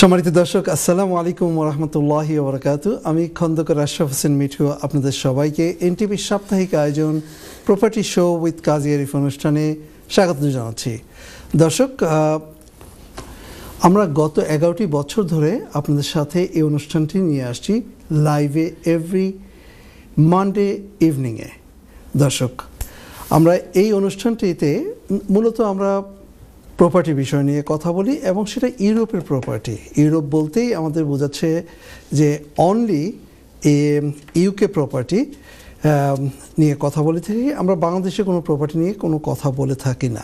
সম্মানিত দর্শক, আসসালামু আলাইকুম ওয়া রাহমাতুল্লাহি ওয়া বারাকাতুহু। আমি খন্দকার আশরাফ হোসেন মিঠু আপনাদের সবাইকে এনটিভির সাপ্তাহিক আয়োজন property show with Kazi Arif অনুষ্ঠানে স্বাগত জানাচ্ছি। দর্শক, আমরা গত 11টি বছর ধরে আপনাদের সাথে এই অনুষ্ঠানটি নিয়ে আসছি লাইভে এভরি মানডে ইভিনিংয়ে। দর্শক, আমরা এই অনুষ্ঠানটিতে মূলত আমরা প্রপার্টি বিষয় নিয়ে কথা বলি এবং সেটা ইউরোপের প্রপার্টি। ইউরোপ বলতেই আমাদের বোঝাচ্ছে যে অনলি ইউকে প্রপার্টি নিয়ে কথা বলে থাকি, আমরা বাংলাদেশে কোনো প্রপার্টি নিয়ে কোনো কথা বলে থাকি না।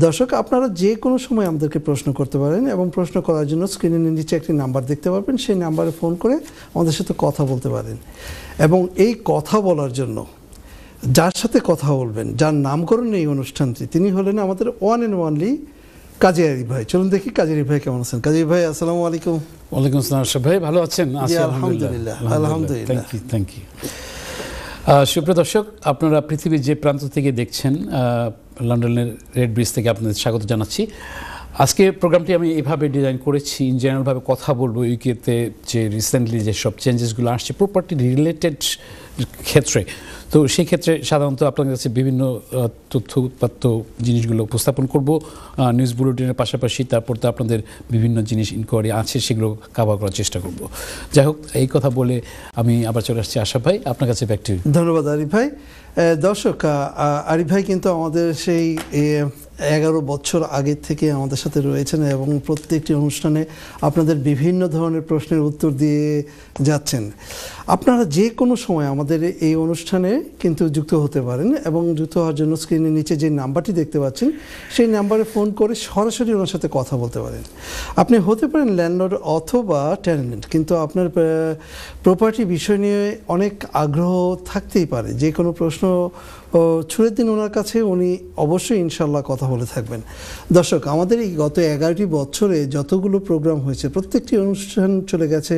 দর্শক, আপনারা যে কোনো সময় আমাদেরকে প্রশ্ন করতে পারেন এবং প্রশ্ন করার জন্য স্ক্রিনের নিচে একটি নাম্বার দেখতে পাবেন, সেই নাম্বারে ফোন করে আমাদের সাথে কথা বলতে পারেন। এবং এই কথা বলার জন্য যার সাথে কথা বলবেন, যার নামকরণ এই অনুষ্ঠানটি, তিনি হলেন আমাদের ওয়ান অ্যান্ড ওয়ানলি কাজী আরিফ ভাই। চলুন দেখি কাজী আরিফ ভাই কেমন আছেন। কাজী ভাই, আসসালামু আলাইকুম। ওয়ালাইকুম আসসালাম আশরাফ ভাই, ভালো আছেন? আলহামদুলিল্লাহ, আলহামদুলিল্লাহ। Thank you. সুপ্রিয় দর্শক, আপনারা পৃথিবীর যে প্রান্ত থেকে দেখছেন, লন্ডনের রেড ব্রিজ থেকে আপনাদের স্বাগত জানাচ্ছি। আজকে প্রোগ্রামটি আমি এইভাবে ডিজাইন করেছি, ইন জেনারেলভাবে কথা বলবো ইউকেতে যে রিসেন্টলি যেসব চেঞ্জেসগুলো আসছে প্রপার্টি রিলেটেড ক্ষেত্রে। তো সেই ক্ষেত্রে সাধারণত আপনাদের কাছে বিভিন্ন তথ্যপাত্য জিনিসগুলো উপস্থাপন করব নিউজ বুলেটিনের পাশাপাশি। তারপর তো আপনাদের বিভিন্ন জিনিস ইনকোয়ারি আছে, সেগুলো কাভার করার চেষ্টা করব। যাই হোক, এই কথা বলে আমি আবার চলে আসছি আশরাফ ভাই, আপনার কাছে ব্যাক টু ইউ। ধন্যবাদ আরিফ ভাই। দর্শক, আরিফ ভাই কিন্তু আমাদের সেই 11 বছর আগের থেকে আমাদের সাথে রয়েছেন এবং প্রত্যেকটি অনুষ্ঠানে আপনাদের বিভিন্ন ধরনের প্রশ্নের উত্তর দিয়ে যাচ্ছেন। আপনারা যে কোনো সময় আমাদের এই অনুষ্ঠানে কিন্তু যুক্ত হতে পারেন এবং যুক্ত হওয়ার জন্য স্ক্রিনের নিচে যে নাম্বারটি দেখতে পাচ্ছেন সেই নাম্বারে ফোন করে সরাসরি ওনার সাথে কথা বলতে পারেন। আপনি হতে পারেন ল্যান্ডলর্ড অথবা টেনেন্ট, কিন্তু আপনার প্রপার্টি বিষয় নিয়ে অনেক আগ্রহ থাকতেই পারে। যে কোনো প্রশ্ন ছুড়ে দিন ওনার কাছে, উনি অবশ্যই ইনশাল্লাহ কথা বলে থাকবেন। দর্শক, আমাদের এই গত 11টি বছরে যতগুলো প্রোগ্রাম হয়েছে প্রত্যেকটি অনুষ্ঠান চলে গেছে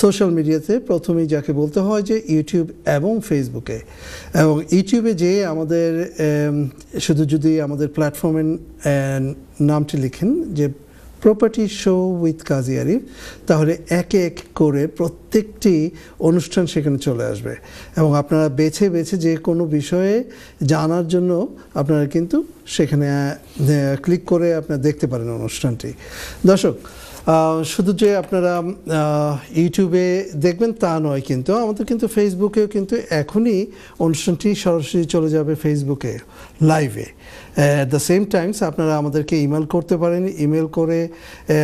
সোশ্যাল মিডিয়াতে। প্রথমেই যাকে বলতে হয় যে ইউটিউব এবং ফেসবুকে। এবং ইউটিউবে যে আমাদের শুধু যদি আমাদের প্ল্যাটফর্মের নামটি লিখেন যে property show with Kazi Arif, তাহলে একে এক করে প্রত্যেকটি অনুষ্ঠান সেখানে চলে আসবে এবং আপনারা বেছে বেছে যে কোনো বিষয়ে জানার জন্য আপনারা কিন্তু সেখানে ক্লিক করে আপনারা দেখতে পারেন অনুষ্ঠানটি। দর্শক, শুধু যে আপনারা ইউটিউবে দেখবেন তা নয়, কিন্তু আমাদের কিন্তু ফেসবুকেও কিন্তু এখনই অনুষ্ঠানটি সরাসরি চলে যাবে ফেসবুকে লাইভে। অ্যাট দ্য সেম টাইমস আপনারা আমাদেরকে ইমেল করতে পারেন, ইমেল করে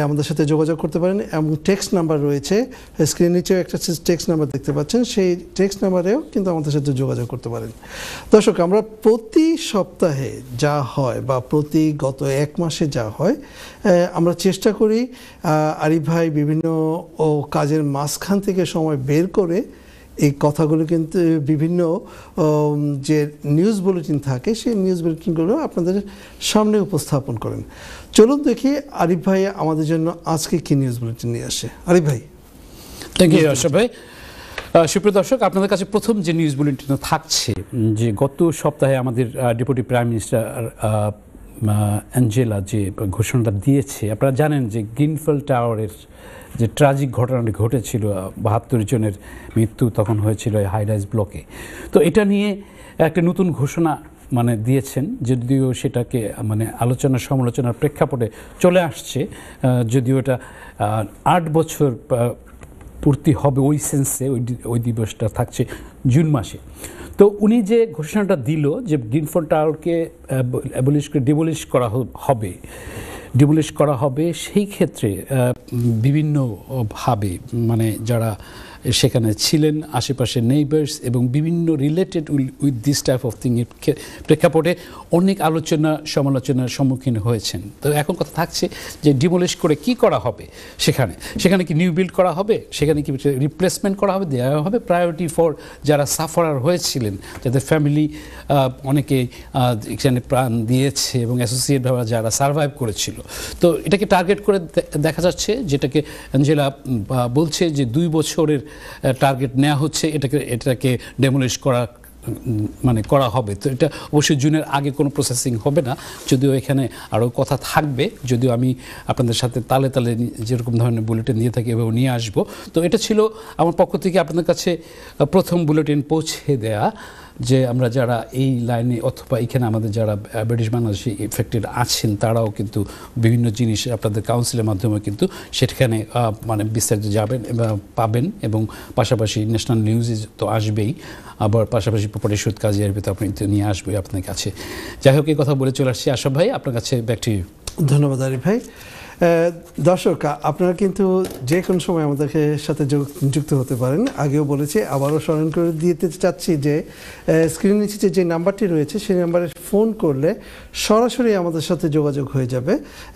আমাদের সাথে যোগাযোগ করতে পারেন এবং টেক্সট নাম্বার রয়েছে, স্ক্রিনের নিচেও একটা টেক্সট নাম্বার দেখতে পাচ্ছেন, সেই টেক্সট নাম্বারেও কিন্তু আমাদের সাথে যোগাযোগ করতে পারেন। দর্শক, আমরা প্রতি সপ্তাহে যা হয় বা প্রতি গত 1 মাসে যা হয়, আমরা চেষ্টা করি আরিফ ভাই বিভিন্ন কাজের মাঝখান থেকে সময় বের করে এই কথাগুলো কিন্তু বিভিন্ন যে নিউজ বুলেটিন থাকে সেই নিউজ বুলেটিনগুলো আপনাদের সামনে উপস্থাপন করেন। চলুন দেখি আরিফ ভাই আমাদের জন্য আজকে কি নিউজ বুলেটিন নিয়ে আসে। আরিফ ভাই। থ্যাংক ইউ আশরাফ ভাই। সুপ্রিয় দর্শক, আপনাদের কাছে প্রথম যে নিউজ বুলেটিন থাকছে যে গত সপ্তাহে আমাদের ডেপুটি প্রাইম মিনিস্টার অ্যাঞ্জেলা যে ঘোষণাটা দিয়েছে। আপনারা জানেন যে গ্রিনফিল্ড টাওয়ারের যে ট্র্যাজিক ঘটনাটি ঘটেছিল, 72 জনের মৃত্যু তখন হয়েছিল এই হাই রাইজ ব্লকে। তো এটা নিয়ে একটা নতুন ঘোষণা দিয়েছেন, যদিও সেটাকে আলোচনা সমালোচনার প্রেক্ষাপটে চলে আসছে, যদিও এটা 8 বছর পূর্তি হবে ওই সেন্সে। ওই দিবসটা থাকছে জুন মাসে। তো উনি যে ঘোষণাটা দিল যে গ্রিনফিল্ড টাওয়ারকে ডিমলিশ করা হবে, সেই ক্ষেত্রে বিভিন্নভাবে যারা সেখানে ছিলেন, আশেপাশে নেইবার্স এবং বিভিন্ন related with this type of thing এর প্রেক্ষাপটে অনেক আলোচনা সমালোচনার সম্মুখীন হয়েছেন। তো এখন কথা থাকছে যে ডিমোলিশ করে কি করা হবে, সেখানে কি নিউ বিল্ড করা হবে, সেখানে কি রিপ্লেসমেন্ট করা হবে, দেওয়া হবে প্রায়োরিটি ফর যারা সাফারার হয়েছিলেন, যাদের ফ্যামিলি অনেকে এখানে প্রাণ দিয়েছে এবং অ্যাসোসিয়েটভাবে যারা সার্ভাইভ করেছিল। তো এটাকে টার্গেট করে দেখা যাচ্ছে, যেটাকে অ্যাঞ্জেলা বলছে যে 2 বছরের টার্গেট নেওয়া হচ্ছে এটাকে ডেমোলিশ মানে করা হবে। তো এটা অবশ্যই জুনের আগে কোনো প্রসেসিং হবে না, যদিও এখানে আরও কথা থাকবে, যদিও আমি আপনাদের সাথে তালে তালে যেরকম ধরনের বুলেটিন দিয়ে থাকি এভাবে নিয়ে আসবো। তো এটা ছিল আমার পক্ষ থেকে আপনাদের কাছে প্রথম বুলেটিন পৌঁছে দেয়া, যে আমরা যারা এই লাইনে অথবা এখানে আমাদের যারা ব্রিটিশ বাংলাদেশি এফেক্টেড আছেন তারাও কিন্তু বিভিন্ন জিনিস আপনাদের কাউন্সিলের মাধ্যমে কিন্তু সেখানে মানে বিস্তারিত যাবেন পাবেন, এবং পাশাপাশি ন্যাশনাল নিউজে তো আসবেই, আবার পাশাপাশি প্রপার্টি সুদ কাজী এর ভিতরে আপনি নিয়ে আসবে আপনার কাছে। যাই হোক, এই কথা বলে চলে আসছি আশরাফ ভাই, আপনার কাছে ব্যাক টু ইউ। ধন্যবাদ আরিফ ভাই। দর্শক, আপনারা কিন্তু যে কোনো সময় আমাদের সাথে যুক্ত হতে পারেন। আগেও বলেছি, আবারও স্মরণ করে দিতে চাচ্ছি যে স্ক্রিনের নিচে যে নাম্বারটি রয়েছে সেই নাম্বারে ফোন করলে সরাসরি আমাদের সাথে যোগাযোগ হয়ে যাবে,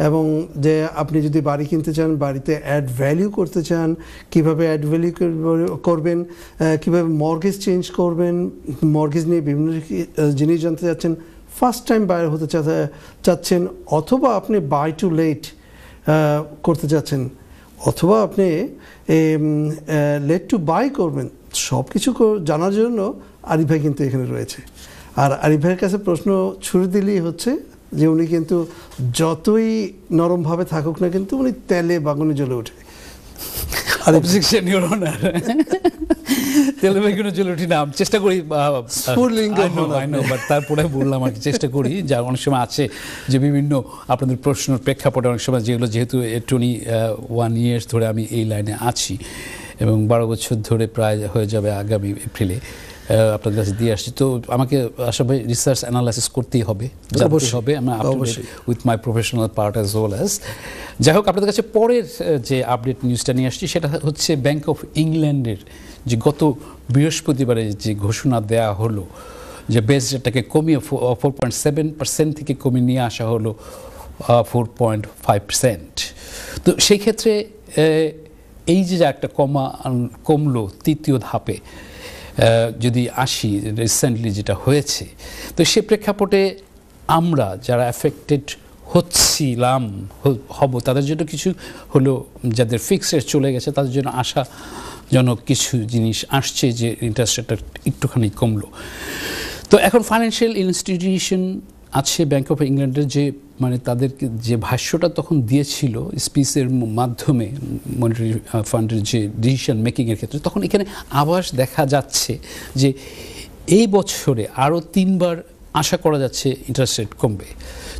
এবং যে আপনি যদি বাড়ি কিনতে চান, বাড়িতে অ্যাড ভ্যালিউ করতে চান, কিভাবে অ্যাড ভ্যালিউ করবেন, কিভাবে মর্গেজ চেঞ্জ করবেন, মর্গেজ নিয়ে বিভিন্ন জিনিস জানতে চাচ্ছেন, ফার্স্ট টাইম বায়ার হতে চাচ্ছেন, অথবা আপনি বাই টু লেট করতে যাচ্ছেন, অথবা আপনি লেট টু বাই করবেন, সব কিছু জানার জন্য আরিফ ভাই কিন্তু এখানে রয়েছে। আর আরিফ ভাইয়ের কাছে প্রশ্ন ছুড়ে দিলেই হচ্ছে যে উনি কিন্তু যতই নরমভাবে থাকুক না, কিন্তু উনি তেলে বাগুনে জ্বলে ওঠে। অবজেকশন ইওর অনার, তেলে বেগুনে জ্বলে উঠি না, চেষ্টা করি, বাট তারপরে বললাম আর কি, চেষ্টা করি। যা অনেক সময় আছে যে বিভিন্ন আপনাদের প্রশ্নের প্রেক্ষাপটে অনেক সময় যেগুলো, যেহেতু 21 ইয়ার্স ধরে আমি এই লাইনে আছি এবং 12 বছর ধরে প্রায় হয়ে যাবে আগামী এপ্রিলে আপনাদের কাছে দিয়ে আসছি, তো আমাকে আসলে রিসার্চ অ্যানালাইসিস করতেই হবে, জানতে হবে, আমরা with my professional part as well as. যাই হোক, আপনাদের কাছে পরের যে আপডেট নিউজটা নিয়ে আসছি সেটা হচ্ছে ব্যাংক অফ ইংল্যান্ডের যে গত বৃহস্পতিবারে যে ঘোষণা দেওয়া হলো যে বেস রেটটাকে কমিয়ে 4.7% থেকে কমিয়ে নিয়ে আসা হলো 4.5%। তো সেই ক্ষেত্রে এই যে একটা কমলো তৃতীয় ধাপে যদি আসি, রিসেন্টলি যেটা হয়েছে, তো সে প্রেক্ষাপটে আমরা যারা অ্যাফেক্টেড হচ্ছিলাম হব তাদের জন্য কিছু হলো, যাদের ফিক্সড রেট চলে গেছে তাদের জন্য আশাজনক কিছু জিনিস আসছে, যে ইন্টারেস্ট রেটটা একটুখানি কমলো। তো এখন ফাইন্যান্সিয়াল ইনস্টিটিউশন আছে ব্যাংক অফ ইংল্যান্ডের, যে মানে তাদেরকে যে ভাষ্যটা তখন দিয়েছিল স্পিচের মাধ্যমে মনিটারি ফান্ডের যে ডিসিশন মেকিংয়ের ক্ষেত্রে, তখন এখানে আভাস দেখা যাচ্ছে যে এই বছরে আরও 3 বার আশা করা যাচ্ছে ইন্টারেস্ট রেট কমবে।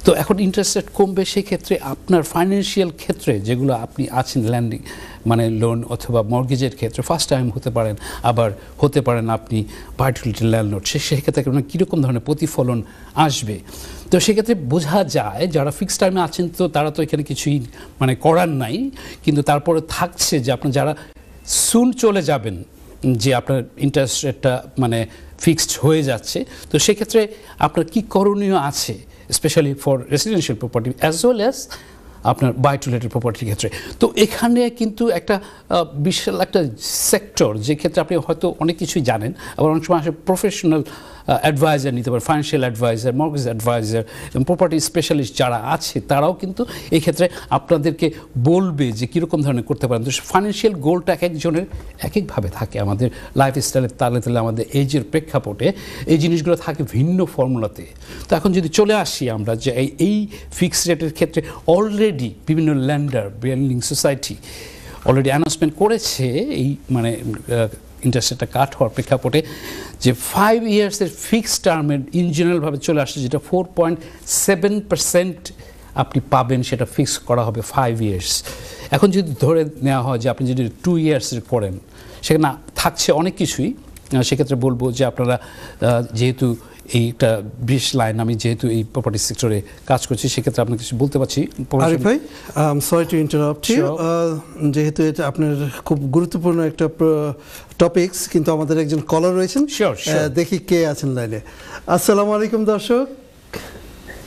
তো এখন ইন্টারেস্ট রেট কমবে, সেক্ষেত্রে আপনার ফাইন্যান্সিয়াল ক্ষেত্রে যেগুলো আপনি আছেন, ল্যান্ডিং মানে লোন অথবা মর্গেজের ক্ষেত্রে ফার্স্ট টাইম হতে পারেন, আবার হতে পারেন আপনি পার্টিকুলার ল্যান্ডলর্ড, সেক্ষেত্রে আপনার কীরকম ধরনের প্রতিফলন আসবে। তো সেক্ষেত্রে বোঝা যায় যারা ফিক্সড টাইমে আছেন তো তারা তো এখানে কিছুই মানে করার নাই, কিন্তু তারপরে থাকছে যে আপনার যারা সুন চলে যাবেন, যে আপনার ইন্টারেস্ট রেটটা মানে ফিক্সড হয়ে যাচ্ছে, তো সেক্ষেত্রে আপনার কি করণীয় আছে, specially for residential property as well as আপনার বাই টু লেটের প্রপার্টির ক্ষেত্রে। তো এখানে কিন্তু একটা বিশাল একটা সেক্টর, যে ক্ষেত্রে আপনি হয়তো অনেক কিছুই জানেন, আবার অনেক সময় আসে প্রফেশনাল অ্যাডভাইজার নিতে পারে, ফাইন্যান্সিয়াল অ্যাডভাইজার, মর্গেজ অ্যাডভাইজার এবং প্রপার্টি স্পেশালিস্ট যারা আছে তারাও কিন্তু এই ক্ষেত্রে আপনাদেরকে বলবে যে কীরকম ধরনের করতে পারেন। তো ফাইন্যান্সিয়াল গোলটা এক একজনের এক একভাবে থাকে, আমাদের লাইফস্টাইলের তালে তালে আমাদের এজের প্রেক্ষাপটে এই জিনিসগুলো থাকে ভিন্ন ফর্মুলাতে। তো এখন যদি চলে আসি আমরা যে এই ফিক্সড রেটের ক্ষেত্রে অলরেডি বিভিন্ন lender building society already announcement করেছে এই মানে ইন্টারেস্ট রেটটা কাট হওয়ার প্রেক্ষাপটে, যে 5 ইয়ার্সের ফিক্সড টার্মের ইন জেনারেলভাবে চলে আসছে, যেটা 4.7% আপনি পাবেন, সেটা ফিক্স করা হবে 5 ইয়ার্স। এখন যদি ধরে নেওয়া হয় যে আপনি যদি 2 ইয়ার্সের করেন, সেখানে থাকছে অনেক কিছুই। সেক্ষেত্রে বলবো যে আপনারা যেহেতু এইটা ব্রিজ লাইন, আমি যেহেতু এই প্রপার্টি সেক্টরে কাজ করছি, সেক্ষেত্রে আপনাকে কিছু বলতে পারছি। আরিফ ভাই, সরি টু ইন্টারাপ্ট ইউ, যেহেতু এটা আপনার খুব গুরুত্বপূর্ণ একটা টপিকস, কিন্তু আমাদের একজন কলার রয়েছেন, দেখি কে আছেন লাইনে। আসসালামু আলাইকুম দর্শক।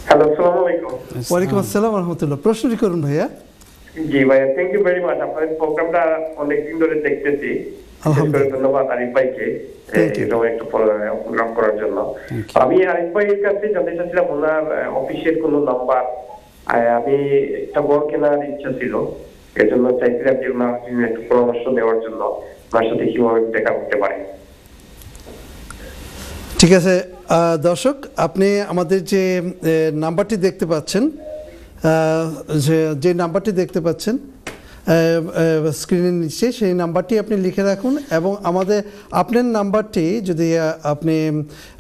হ্যালো, আসসালামু আলাইকুম। ওয়ালাইকুম আসসালাম ওয়া রাহমাতুল্লাহ। প্রশ্নটি করুন ভাইয়া। জি ভাইয়া, থ্যাংক ইউ ভেরি মাচ। আপনাদের প্রোগ্রামটা অনেকদিন ধরে দেখতেছি, ধন্যবাদ আরিফ ভাইকে এরকম একটা প্রোগ্রাম করার জন্য। আমি আরিফ ভাইয়ের কাছে জানতে চাচ্ছিলাম ওনার অফিসের কোনো নাম্বার, আমি একটা বড় কেনার ইচ্ছা ছিল, এর জন্য চাইছিলাম যে ওনার একটু পরামর্শ দেওয়ার জন্য, ওনার সাথে কিভাবে দেখা করতে পারি। ঠিক আছে দর্শক, আপনি আমাদের যে নাম্বারটি দেখতে পাচ্ছেন, যে নাম্বারটি দেখতে পাচ্ছেন স্ক্রিনের নিচে, সেই নাম্বারটি আপনি লিখে রাখুন এবং আপনার নাম্বারটি যদি আপনি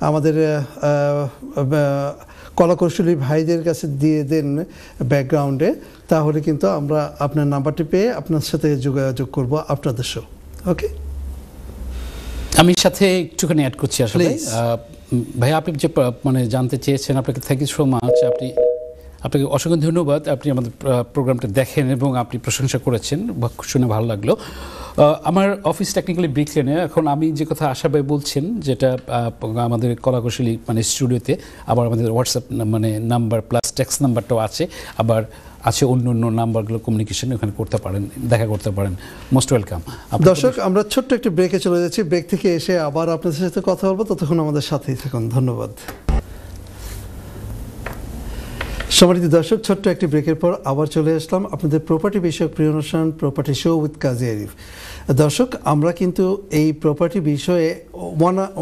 আমাদের কলাকৌশলী ভাইদের কাছে দিয়ে দেন ব্যাকগ্রাউন্ডে, তাহলে কিন্তু আমরা আপনার নাম্বারটি পেয়ে আপনার সাথে যোগাযোগ করব আপনাদের শো। ওকে, আমি সাথে একটুখানি অ্যাড করছি আসলে। ভাই আপনি যে মানে জানতে চেয়েছেন, আপনাকে থ্যাংক ইউ সো মাচ। আপনাকে অসংখ্য ধন্যবাদ। আপনি আমাদের প্রোগ্রামটা দেখেন এবং আপনি প্রশংসা করেছেন, শুনে ভালো লাগলো। আমার অফিস টেকনিক্যালি ব্রিকলেনে। এখন আমি যে কথা আশা ভাই বলছেন, যেটা আমাদের কলাকৌশলী মানে স্টুডিওতে, আবার আমাদের হোয়াটসঅ্যাপ মানে নাম্বার প্লাস টেক্সট নাম্বারটাও আছে, আবার আছে অন্য অন্য নাম্বারগুলো কমিউনিকেশন ওখানে করতে পারেন, দেখা করতে পারেন। Most welcome. দর্শক, আমরা ছোট্ট একটি ব্রেকে চলে যাচ্ছি। ব্রেক থেকে এসে আবার আপনাদের সাথে কথা বলবো, ততক্ষণ আমাদের সাথেই থাকুন। ধন্যবাদ। সম্মানিত দর্শক, ছোট্ট একটি ব্রেকের পর আবার চলে আসলাম আপনাদের প্রপার্টি বিষয়ক প্রিয় অনুষ্ঠান property show with Kazi Arif. দর্শক, আমরা কিন্তু এই প্রপার্টি বিষয়ে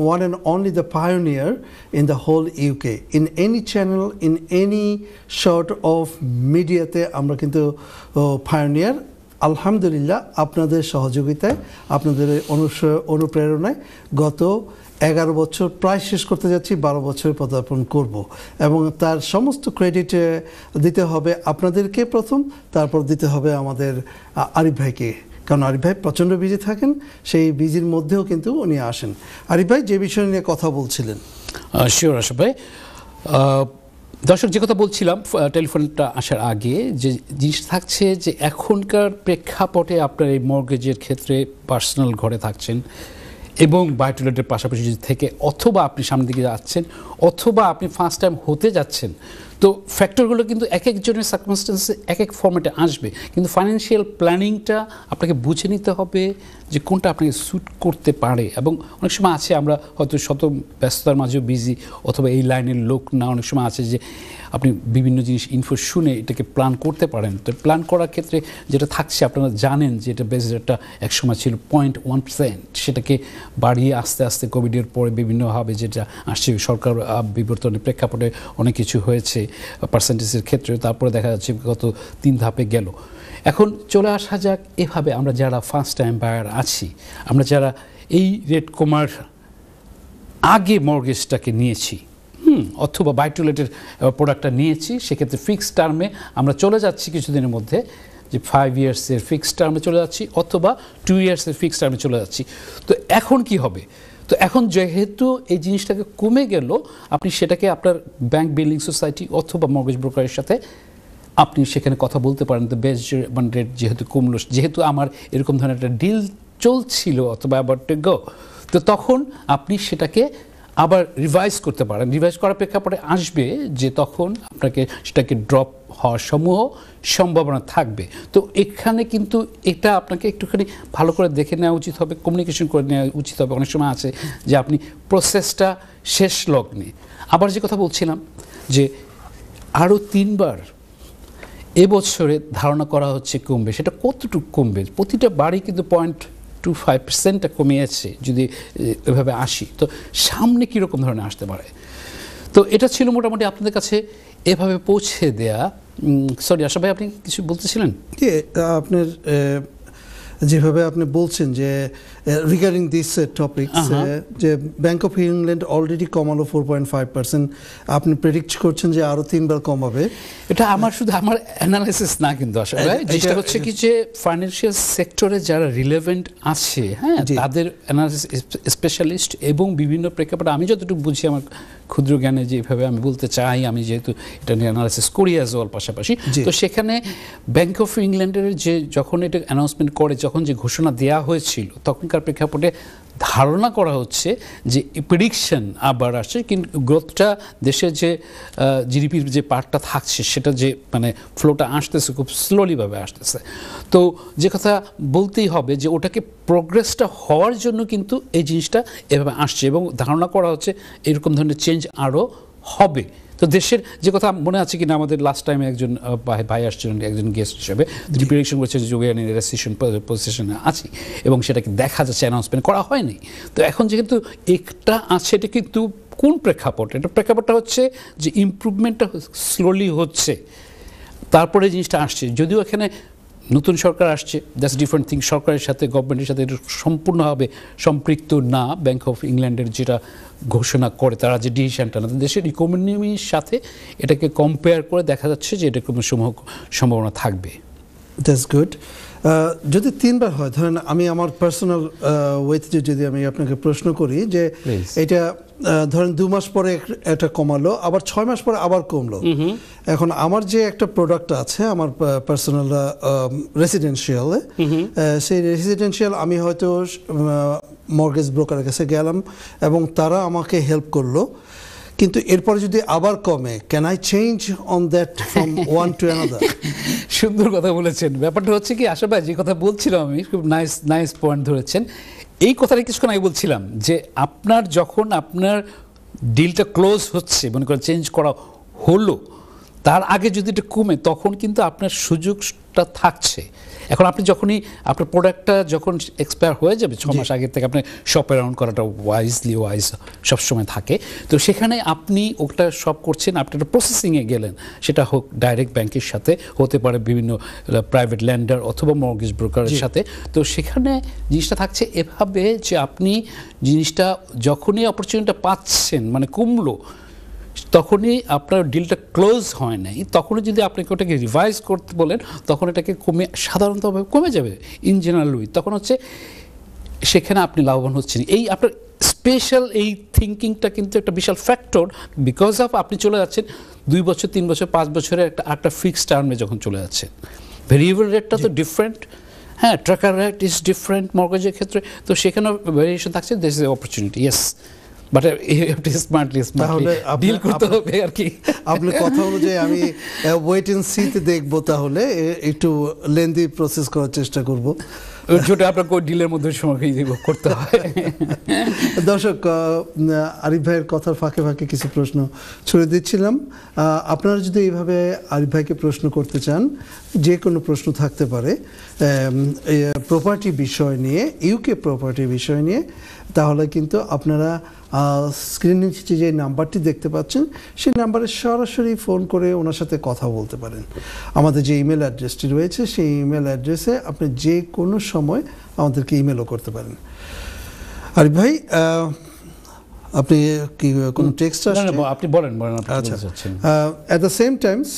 one and only the pioneer in the whole UK, in any channel, in any sort of মিডিয়াতে আমরা কিন্তু পায়োনিয়ার। আলহামদুলিল্লাহ, আপনাদের সহযোগিতায়, আপনাদের অনুপ্রেরণায় গত 11 বছর প্রায় শেষ করতে যাচ্ছি, 12 বছরে পদার্পণ করব এবং তার সমস্ত ক্রেডিট দিতে হবে আপনাদেরকে প্রথম, তারপর দিতে হবে আমাদের আরিফ ভাইকে, কারণ আরিফ ভাই প্রচণ্ড বিজি থাকেন, সেই বিজির মধ্যেও কিন্তু উনি আসেন। আরিফ ভাই যে বিষয় নিয়ে কথা বলছিলেন। শিওর আশা ভাই। দর্শক, যে কথা বলছিলাম টেলিফোনটা আসার আগে, যে জিনিস থাকছে যে এখনকার প্রেক্ষাপটে আপনার এই মর্গেজের ক্ষেত্রে পার্সোনাল ঘরে থাকছেন এবং বাই টু লেটের পাশাপাশি থেকে, অথবা আপনি সামনের দিকে যাচ্ছেন, অথবা আপনি ফার্স্ট টাইম হতে যাচ্ছেন, তো ফ্যাক্টরগুলো কিন্তু এক একজনের সার্কামস্টেন্সে এক এক ফর্মেটে আসবে। কিন্তু ফাইন্যান্সিয়াল প্ল্যানিংটা আপনাকে বুঝে নিতে হবে যে কোনটা আপনাকে স্যুট করতে পারে। এবং অনেক সময় আছে আমরা হয়তো শত ব্যস্ততার মাঝেও বিজি, অথবা এই লাইনের লোক না, অনেক সময় আছে যে আপনি বিভিন্ন জিনিস ইনফো শুনে এটাকে প্ল্যান করতে পারেন। তো প্ল্যান করার ক্ষেত্রে যেটা থাকছে, আপনারা জানেন যে এটা বেস রেটটা একসময় ছিল 0.1%, সেটাকে বাড়িয়ে আস্তে আস্তে কোভিডের পরে বিভিন্নভাবে যেটা আসছে, সরকার বিবর্তনের প্রেক্ষাপটে অনেক কিছু হয়েছে পার্সেন্টেজের ক্ষেত্রে, তারপরে দেখা যাচ্ছে গত 3 ধাপে গেল। এখন চলে আসা যাক এভাবে, আমরা যারা ফার্স্ট টাইম বায়ার আছি, আমরা যারা এই রেট কমার আগে মর্গেজটাকে নিয়েছি, অথবা বাই টু লেটের প্রোডাক্টটা নিয়েছি, সেক্ষেত্রে ফিক্সড টার্মে আমরা চলে যাচ্ছি কিছুদিনের মধ্যে, যে 5 ইয়ার্সের ফিক্সড টার্মে চলে যাচ্ছি, অথবা 2 ইয়ার্সের ফিক্সড টার্মে চলে যাচ্ছি। তো এখন কি হবে? তো এখন যেহেতু এই জিনিসটাকে কমে গেল, আপনি সেটাকে আপনার ব্যাংক বিল্ডিং সোসাইটি অথবা মর্গেজ ব্রোকারের সাথে আপনি সেখানে কথা বলতে পারেন। তো বেস রেট যেহেতু কমলো, যেহেতু আমার এরকম ধরনের একটা ডিল চলছিল অথবা অ্যাবাউট টু গো, তো তখন আপনি সেটাকে আবার রিভাইজ করতে পারেন। রিভাইজ করার প্রেক্ষাপটে আসবে যে তখন আপনাকে সেটাকে ড্রপ হওয়ার সম্ভাবনা থাকবে। তো এখানে কিন্তু এটা আপনাকে একটুখানি ভালো করে দেখে নেওয়া উচিত হবে, কমিউনিকেশন করে নেওয়া উচিত হবে। অনেক সময় আছে যে আপনি প্রসেসটা শেষ লগ্নে, আবার যে কথা বলছিলাম যে আরও 3 বার এবছরে ধারণা করা হচ্ছে কমবে। সেটা কতটুকু কমবে? প্রতিটা বাড়ি কিন্তু 0.25% কমিয়েছে যদি এভাবে আসি। তো সামনে কীরকম ধরনের আসতে পারে? তো এটা ছিল মোটামুটি আপনাদের কাছে এভাবে পৌঁছে দেয়া। সরি আশা ভাই, আপনি কিছু বলতেছিলেন? আপনার যেভাবে আপনি বলছেন যে রিগার্ডিং দিস টপিকস, যে ব্যাংক অফ ইংল্যান্ড অলরেডি কমালো 4.5%, আপনি প্রেডিক্ট করছেন যে আরও 3 বার কমাবে। এটা আমার শুধু আমার অ্যানালাইসিস না, কিন্তু আসলে যেটা হচ্ছে কি যে ফাইন্যান্সিয়াল সেক্টরে যারা রিলেভেন্ট আছে, হ্যাঁ, তাদের অ্যানালাইসিস স্পেশালিস্ট এবং বিভিন্ন প্রেক্ষাপটে আমি যতটুকু বুঝি আমার ক্ষুদ্র জ্ঞানে যেভাবে আমি বলতে চাই, আমি যেহেতু এটা নিয়ে অ্যানালাইসিস করি অ্যাজ ওয়েল পাশাপাশি, তো সেখানে ব্যাংক অফ ইংল্যান্ডের যে যখন এটা অ্যানাউন্সমেন্ট করে, যখন যে ঘোষণা দেওয়া হয়েছিল, তখনকার প্রেক্ষাপটে ধারণা করা হচ্ছে যে প্রেডিকশন আবার আসছে, কিন্তু গ্রোথটা দেশের যে জিডিপির যে পার্টটা থাকছে, সেটা যে মানে ফ্লোটা আসতেছে খুব স্লোলিভাবে আসতেছে। তো যে কথা বলতেই হবে যে ওটাকে প্রোগ্রেসটা হওয়ার জন্য কিন্তু এই জিনিসটা এভাবে আসছে এবং ধারণা করা হচ্ছে এরকম ধরনের চেঞ্জ আরও হবে। তো দেশের যে কথা মনে আছে কিনা, আমাদের লাস্ট টাইমে একজন ভাই আসছিলেন একজন গেস্ট হিসেবে, প্রেডিকশন করছে যে যোগায়নের রেসিশন পজিশনে আছি এবং সেটাকে দেখা যাচ্ছে, অ্যানাউন্সমেন্ট করা হয়নি। তো এখন যেহেতু একটা আছে, এটা কিন্তু কোন প্রেক্ষাপট? এটা প্রেক্ষাপটটা হচ্ছে যে ইমপ্রুভমেন্টটা স্লোলি হচ্ছে, তারপরে জিনিসটা আসছে। যদিও এখানে নতুন সরকার আসছে, দ্যাটস ডিফারেন্ট থিং। সরকারের সাথে, গভর্নমেন্টের সাথে এটা সম্পূর্ণভাবে সম্পৃক্ত না। ব্যাংক অফ ইংল্যান্ডের যেটা ঘোষণা করে, তারা যে ডিসিশনটা না, দেশের ইকোনমির সাথে এটাকে কম্পেয়ার করে দেখা যাচ্ছে যে এটা কোনো সম্ভাবনা থাকবে। That's good. যদি 3 বার হয়, ধরেন আমি আমার পার্সোনাল ওয়েতে যদি আমি আপনাকে প্রশ্ন করি যে এটা ধরেন 2 মাস পরে এটা কমালো, আবার 6 মাস পরে আবার কমলো, এখন আমার যে একটা প্রোডাক্ট আছে আমার পার্সোনাল রেসিডেন্সিয়ালে, সেই রেসিডেন্সিয়াল আমি হয়তো মর্গেজ ব্রোকারের কাছে গেলাম এবং তারা আমাকে হেল্প করলো, কিন্তু এরপরে যদি আবার কমে, can I change on that from one to another? সুন্দর কথা বলেছেন। ব্যাপারটা হচ্ছে কি, আশা ভাই যে কথা বলছিলাম আমি, খুব নাইস পয়েন্ট ধরেছেন। এই কথাটা কিছুক্ষণ আগে বলছিলাম যে আপনার যখন আপনার ডিলটা ক্লোজ হচ্ছে, মনে করেন চেঞ্জ করা হলো, তার আগে যদি এটা কমে, তখন কিন্তু আপনার সুযোগটা থাকছে। এখন আপনি যখনই আপনার প্রোডাক্টটা যখন এক্সপায়ার হয়ে যাবে 6 মাস আগে থেকে, আপনি শপ অ্যারাউন্ড করাটা ওয়াইজ সবসময় থাকে। তো সেখানে আপনি ওটা শপ করছেন, আপনি একটা প্রসেসিংয়ে গেলেন, সেটা হোক ডাইরেক্ট ব্যাংকের সাথে, হতে পারে বিভিন্ন প্রাইভেট ল্যান্ডার অথবা মর্গেজ ব্রোকারের সাথে। তো সেখানে জিনিসটা থাকছে এভাবে যে আপনি জিনিসটা যখনই অপরচুনিটিটা পাচ্ছেন, মানে কমলো, তখনই আপনার ডিলটা ক্লোজ হয় নাই, তখনই যদি আপনাকে ওটাকে রিভাইজ করতে বলেন, তখন এটাকে কমে, সাধারণতভাবে কমে যাবে ইন জেনারেল ওয়ে। তখন হচ্ছে সেখানে আপনি লাভবান হচ্ছেন। এই আপনার স্পেশাল এই থিঙ্কিংটা কিন্তু একটা বিশাল ফ্যাক্টর, বিকজ অফ আপনি চলে যাচ্ছেন 2 বছর, 3 বছর, 5 বছরের একটা ফিক্সড টার্মে যখন চলে যাচ্ছেন। ভেরিয়েবল রেটটা তো ডিফারেন্ট, হ্যাঁ, ট্র্যাকার রেট ইজ ডিফারেন্ট মর্গেজের ক্ষেত্রে, তো সেখানে ভেরিয়েশন থাকছে। This is opportunity, yes, but smartly deal করতে হবে আর কি। আপনার কথা অনুযায়ী আমি ওয়েট এন্ড সিতে দেখবো, তাহলে একটু লেন্দি প্রসেস করার চেষ্টা করব, যেটা আপনার ডিলের মধ্যে সময় করতে হয়। দর্শক, আরিফ ভাইয়ের কথার ফাঁকে ফাঁকে কিছু প্রশ্ন ছুড়ে দিচ্ছিলাম। আপনারা যদি এইভাবে আরিফ ভাইকে প্রশ্ন করতে চান, যে কোনো প্রশ্ন থাকতে পারে প্রপার্টি বিষয় নিয়ে, ইউকে প্রপার্টি বিষয় নিয়ে, তাহলে কিন্তু আপনারা স্ক্রিনের নিচে যে নাম্বারটি দেখতে পাচ্ছেন, সেই নাম্বারে সরাসরি ফোন করে ওনার সাথে কথা বলতে পারেন। আমাদের যে ইমেল অ্যাড্রেসটি রয়েছে, সেই ইমেল অ্যাড্রেসে আপনি যে কোনো সময় আমাদেরকে ইমেলও করতে পারেন। আরিফ ভাই, আপনি কি কোনো টেক্সট আসছে? আপনি বলেন। আচ্ছা, অ্যাট দ্য সেম টাইমস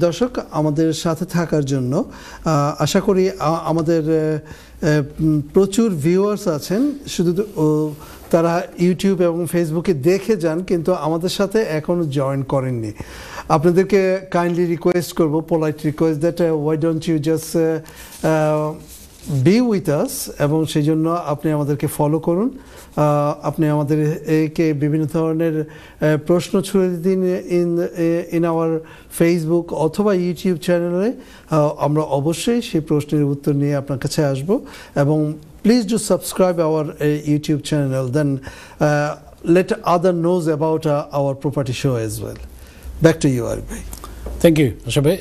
দর্শক, আমাদের সাথে থাকার জন্য আশা করি আমাদের প্রচুর ভিউয়ার্স আছেন, শুধু তারা ইউটিউব এবং ফেসবুকে দেখে যান, কিন্তু আমাদের সাথে এখনও জয়েন করেননি। আপনাদেরকে কাইন্ডলি রিকোয়েস্ট করব, polite request, that why don't you just be with us, এবং সেই জন্য আপনি আমাদেরকে ফলো করুন। আপনি আমাদের একে বিভিন্ন ধরনের প্রশ্ন ছুড়ে দিন ইন আওয়ার ফেসবুক অথবা ইউটিউব চ্যানেলে। আমরা অবশ্যই সেই প্রশ্নের উত্তর নিয়ে আপনার কাছে আসব, এবং please do subscribe our YouTube channel, then let other knows about our property show as well. Back to you, Arif bhai. Thank you, আশা ভাই।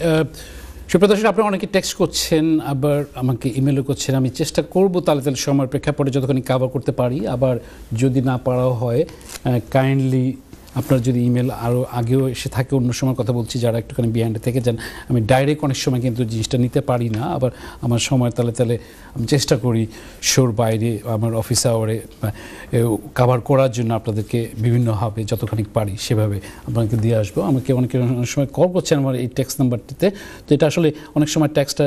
সুপ্রদর্শক, আপনারা অনেকে টেক্সট করছেন, আবার আমাকে ইমেলও করছেন। আমি চেষ্টা করব তাহলে সময়ের প্রেক্ষাপটে যতখানি কাভার করতে পারি, আবার যদি না পারাও হয়, কাইন্ডলি আপনার যদি ইমেল আরও আগেও এসে থাকে, অন্য সময় কথা বলছি, যারা একটুখানি বিহাইন্ডে থেকে যান, আমি ডাইরেক্ট অনেক সময় কিন্তু জিনিসটা নিতে পারি না, আবার আমার সময় তাহলে আমি চেষ্টা করি শোর বাইরে আমার অফিস আওয়ারে কাভার করার জন্য আপনাদেরকে বিভিন্নভাবে যতখানি পারি সেভাবে আপনাকে দিয়ে আসবো। আমাকে অনেক সময় কল করছেন আমার এই টেক্সট নাম্বারটিতে, তো এটা আসলে অনেক সময় টেক্সটটা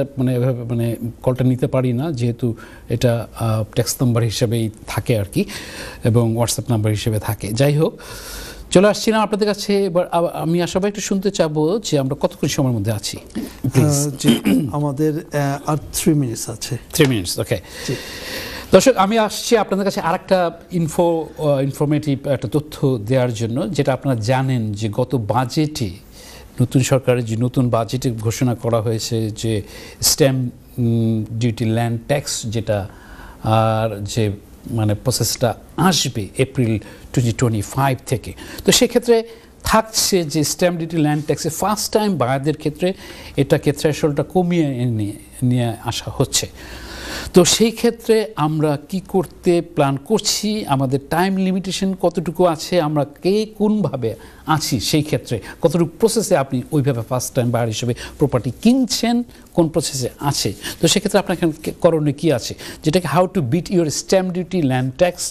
মানে কলটা নিতে পারি না, যেহেতু এটা টেক্সট নাম্বার হিসেবেই থাকে আর কি, এবং হোয়াটসঅ্যাপ নাম্বার হিসেবে থাকে। যাই হোক, চলে আসছিলাম আপনাদের কাছে। এবার আমি আশা একটু শুনতে চাবো যে আমরা কতক্ষণ সময়ের মধ্যে আছি। আমাদের আর 3 মিনিটস আছে। 3 মিনিটস, ওকে। দর্শক, আমি আসছি আপনাদের কাছে আরেকটা ইনফরমেটিভ একটা তথ্য দেওয়ার জন্য, যেটা আপনারা জানেন যে গত বাজেটে, নতুন সরকারের যে নতুন বাজেটে ঘোষণা করা হয়েছে যে স্ট্যাম্প ডিউটি, ল্যান্ড ট্যাক্স, যেটা আর যে মানে প্রসেসটা আসবে এপ্রিল 2025 থেকে। তো সেক্ষেত্রে থাকছে যে স্ট্যাম্প ডিউটি, ল্যান্ড ট্যাক্সে ফার্স্ট টাইম বায়ারদের ক্ষেত্রে এটাকে থ্রেশহোল্ডটা কমিয়ে নিয়ে আসা হচ্ছে। তো সেই ক্ষেত্রে আমরা কি করতে প্ল্যান করছি, আমাদের টাইম লিমিটেশন কতটুকু আছে, আমরা কে কোনভাবে আছি, সেই ক্ষেত্রে কতটুকু প্রসেসে আপনি ওইভাবে ফার্স্ট টাইম বায়ার হিসেবে প্রপার্টি কিনছেন, কোন প্রসেসে আছে। তো সেক্ষেত্রে আপনার এখানে করণীয় কী আছে, যেটাকে how to beat your stamp duty land tax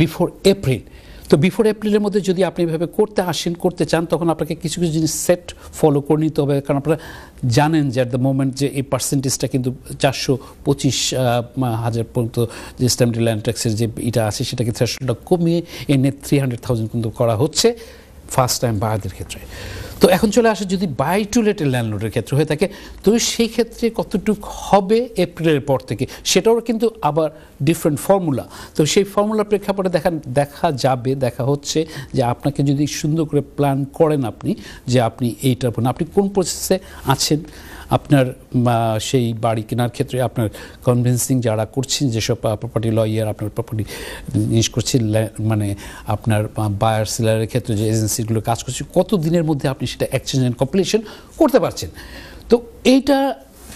before April. তো বিফোর এপ্রিলের মধ্যে যদি আপনি এভাবে করতে চান, তখন আপনাকে কিছু কিছু জিনিস সেট ফলো করে নিতে হবে। কারণ আপনারা জানেন যে অ্যাট দ্য মোমেন্ট যে এই পার্সেন্টেজটা কিন্তু 425,000 পর্যন্ত যে স্ট্যাম্প ডিউটি ল্যান্ড ট্যাক্সের যে এটা আছে, সেটাকে থ্রেশহোল্ডটা কমিয়ে এনে 300,000 কিন্তু করা হচ্ছে ফার্স্ট টাইম বায়ারদের ক্ষেত্রে। তো এখন চলে আসে যদি বাই টু লেটের ল্যান্ডলর্ডের ক্ষেত্রে হয়ে থাকে, তো সেই ক্ষেত্রে কতটুকু হবে এপ্রিলের পর থেকে, সেটাও কিন্তু আবার ডিফারেন্ট ফর্মুলা। তো সেই ফর্মুলার প্রেক্ষাপটে দেখা হচ্ছে যে আপনাকে যদি সুন্দর করে প্ল্যান করেন আপনি, যে আপনি এইটার উপর আপনি কোন প্রসেসে আছেন, আপনার সেই বাড়ি কেনার ক্ষেত্রে আপনার কনভিন্সিং যারা করছেন, যেসব প্রপার্টি লয়ার আপনার প্রপার্টি জিনিস করছেন, মানে আপনার বায়ার সেলারের ক্ষেত্রে যে এজেন্সিগুলো কাজ করছে, কত দিনের মধ্যে আপনি সেটা এক্সচেঞ্জ অ্যান্ড কমপ্লিশন করতে পারছেন। তো এইটা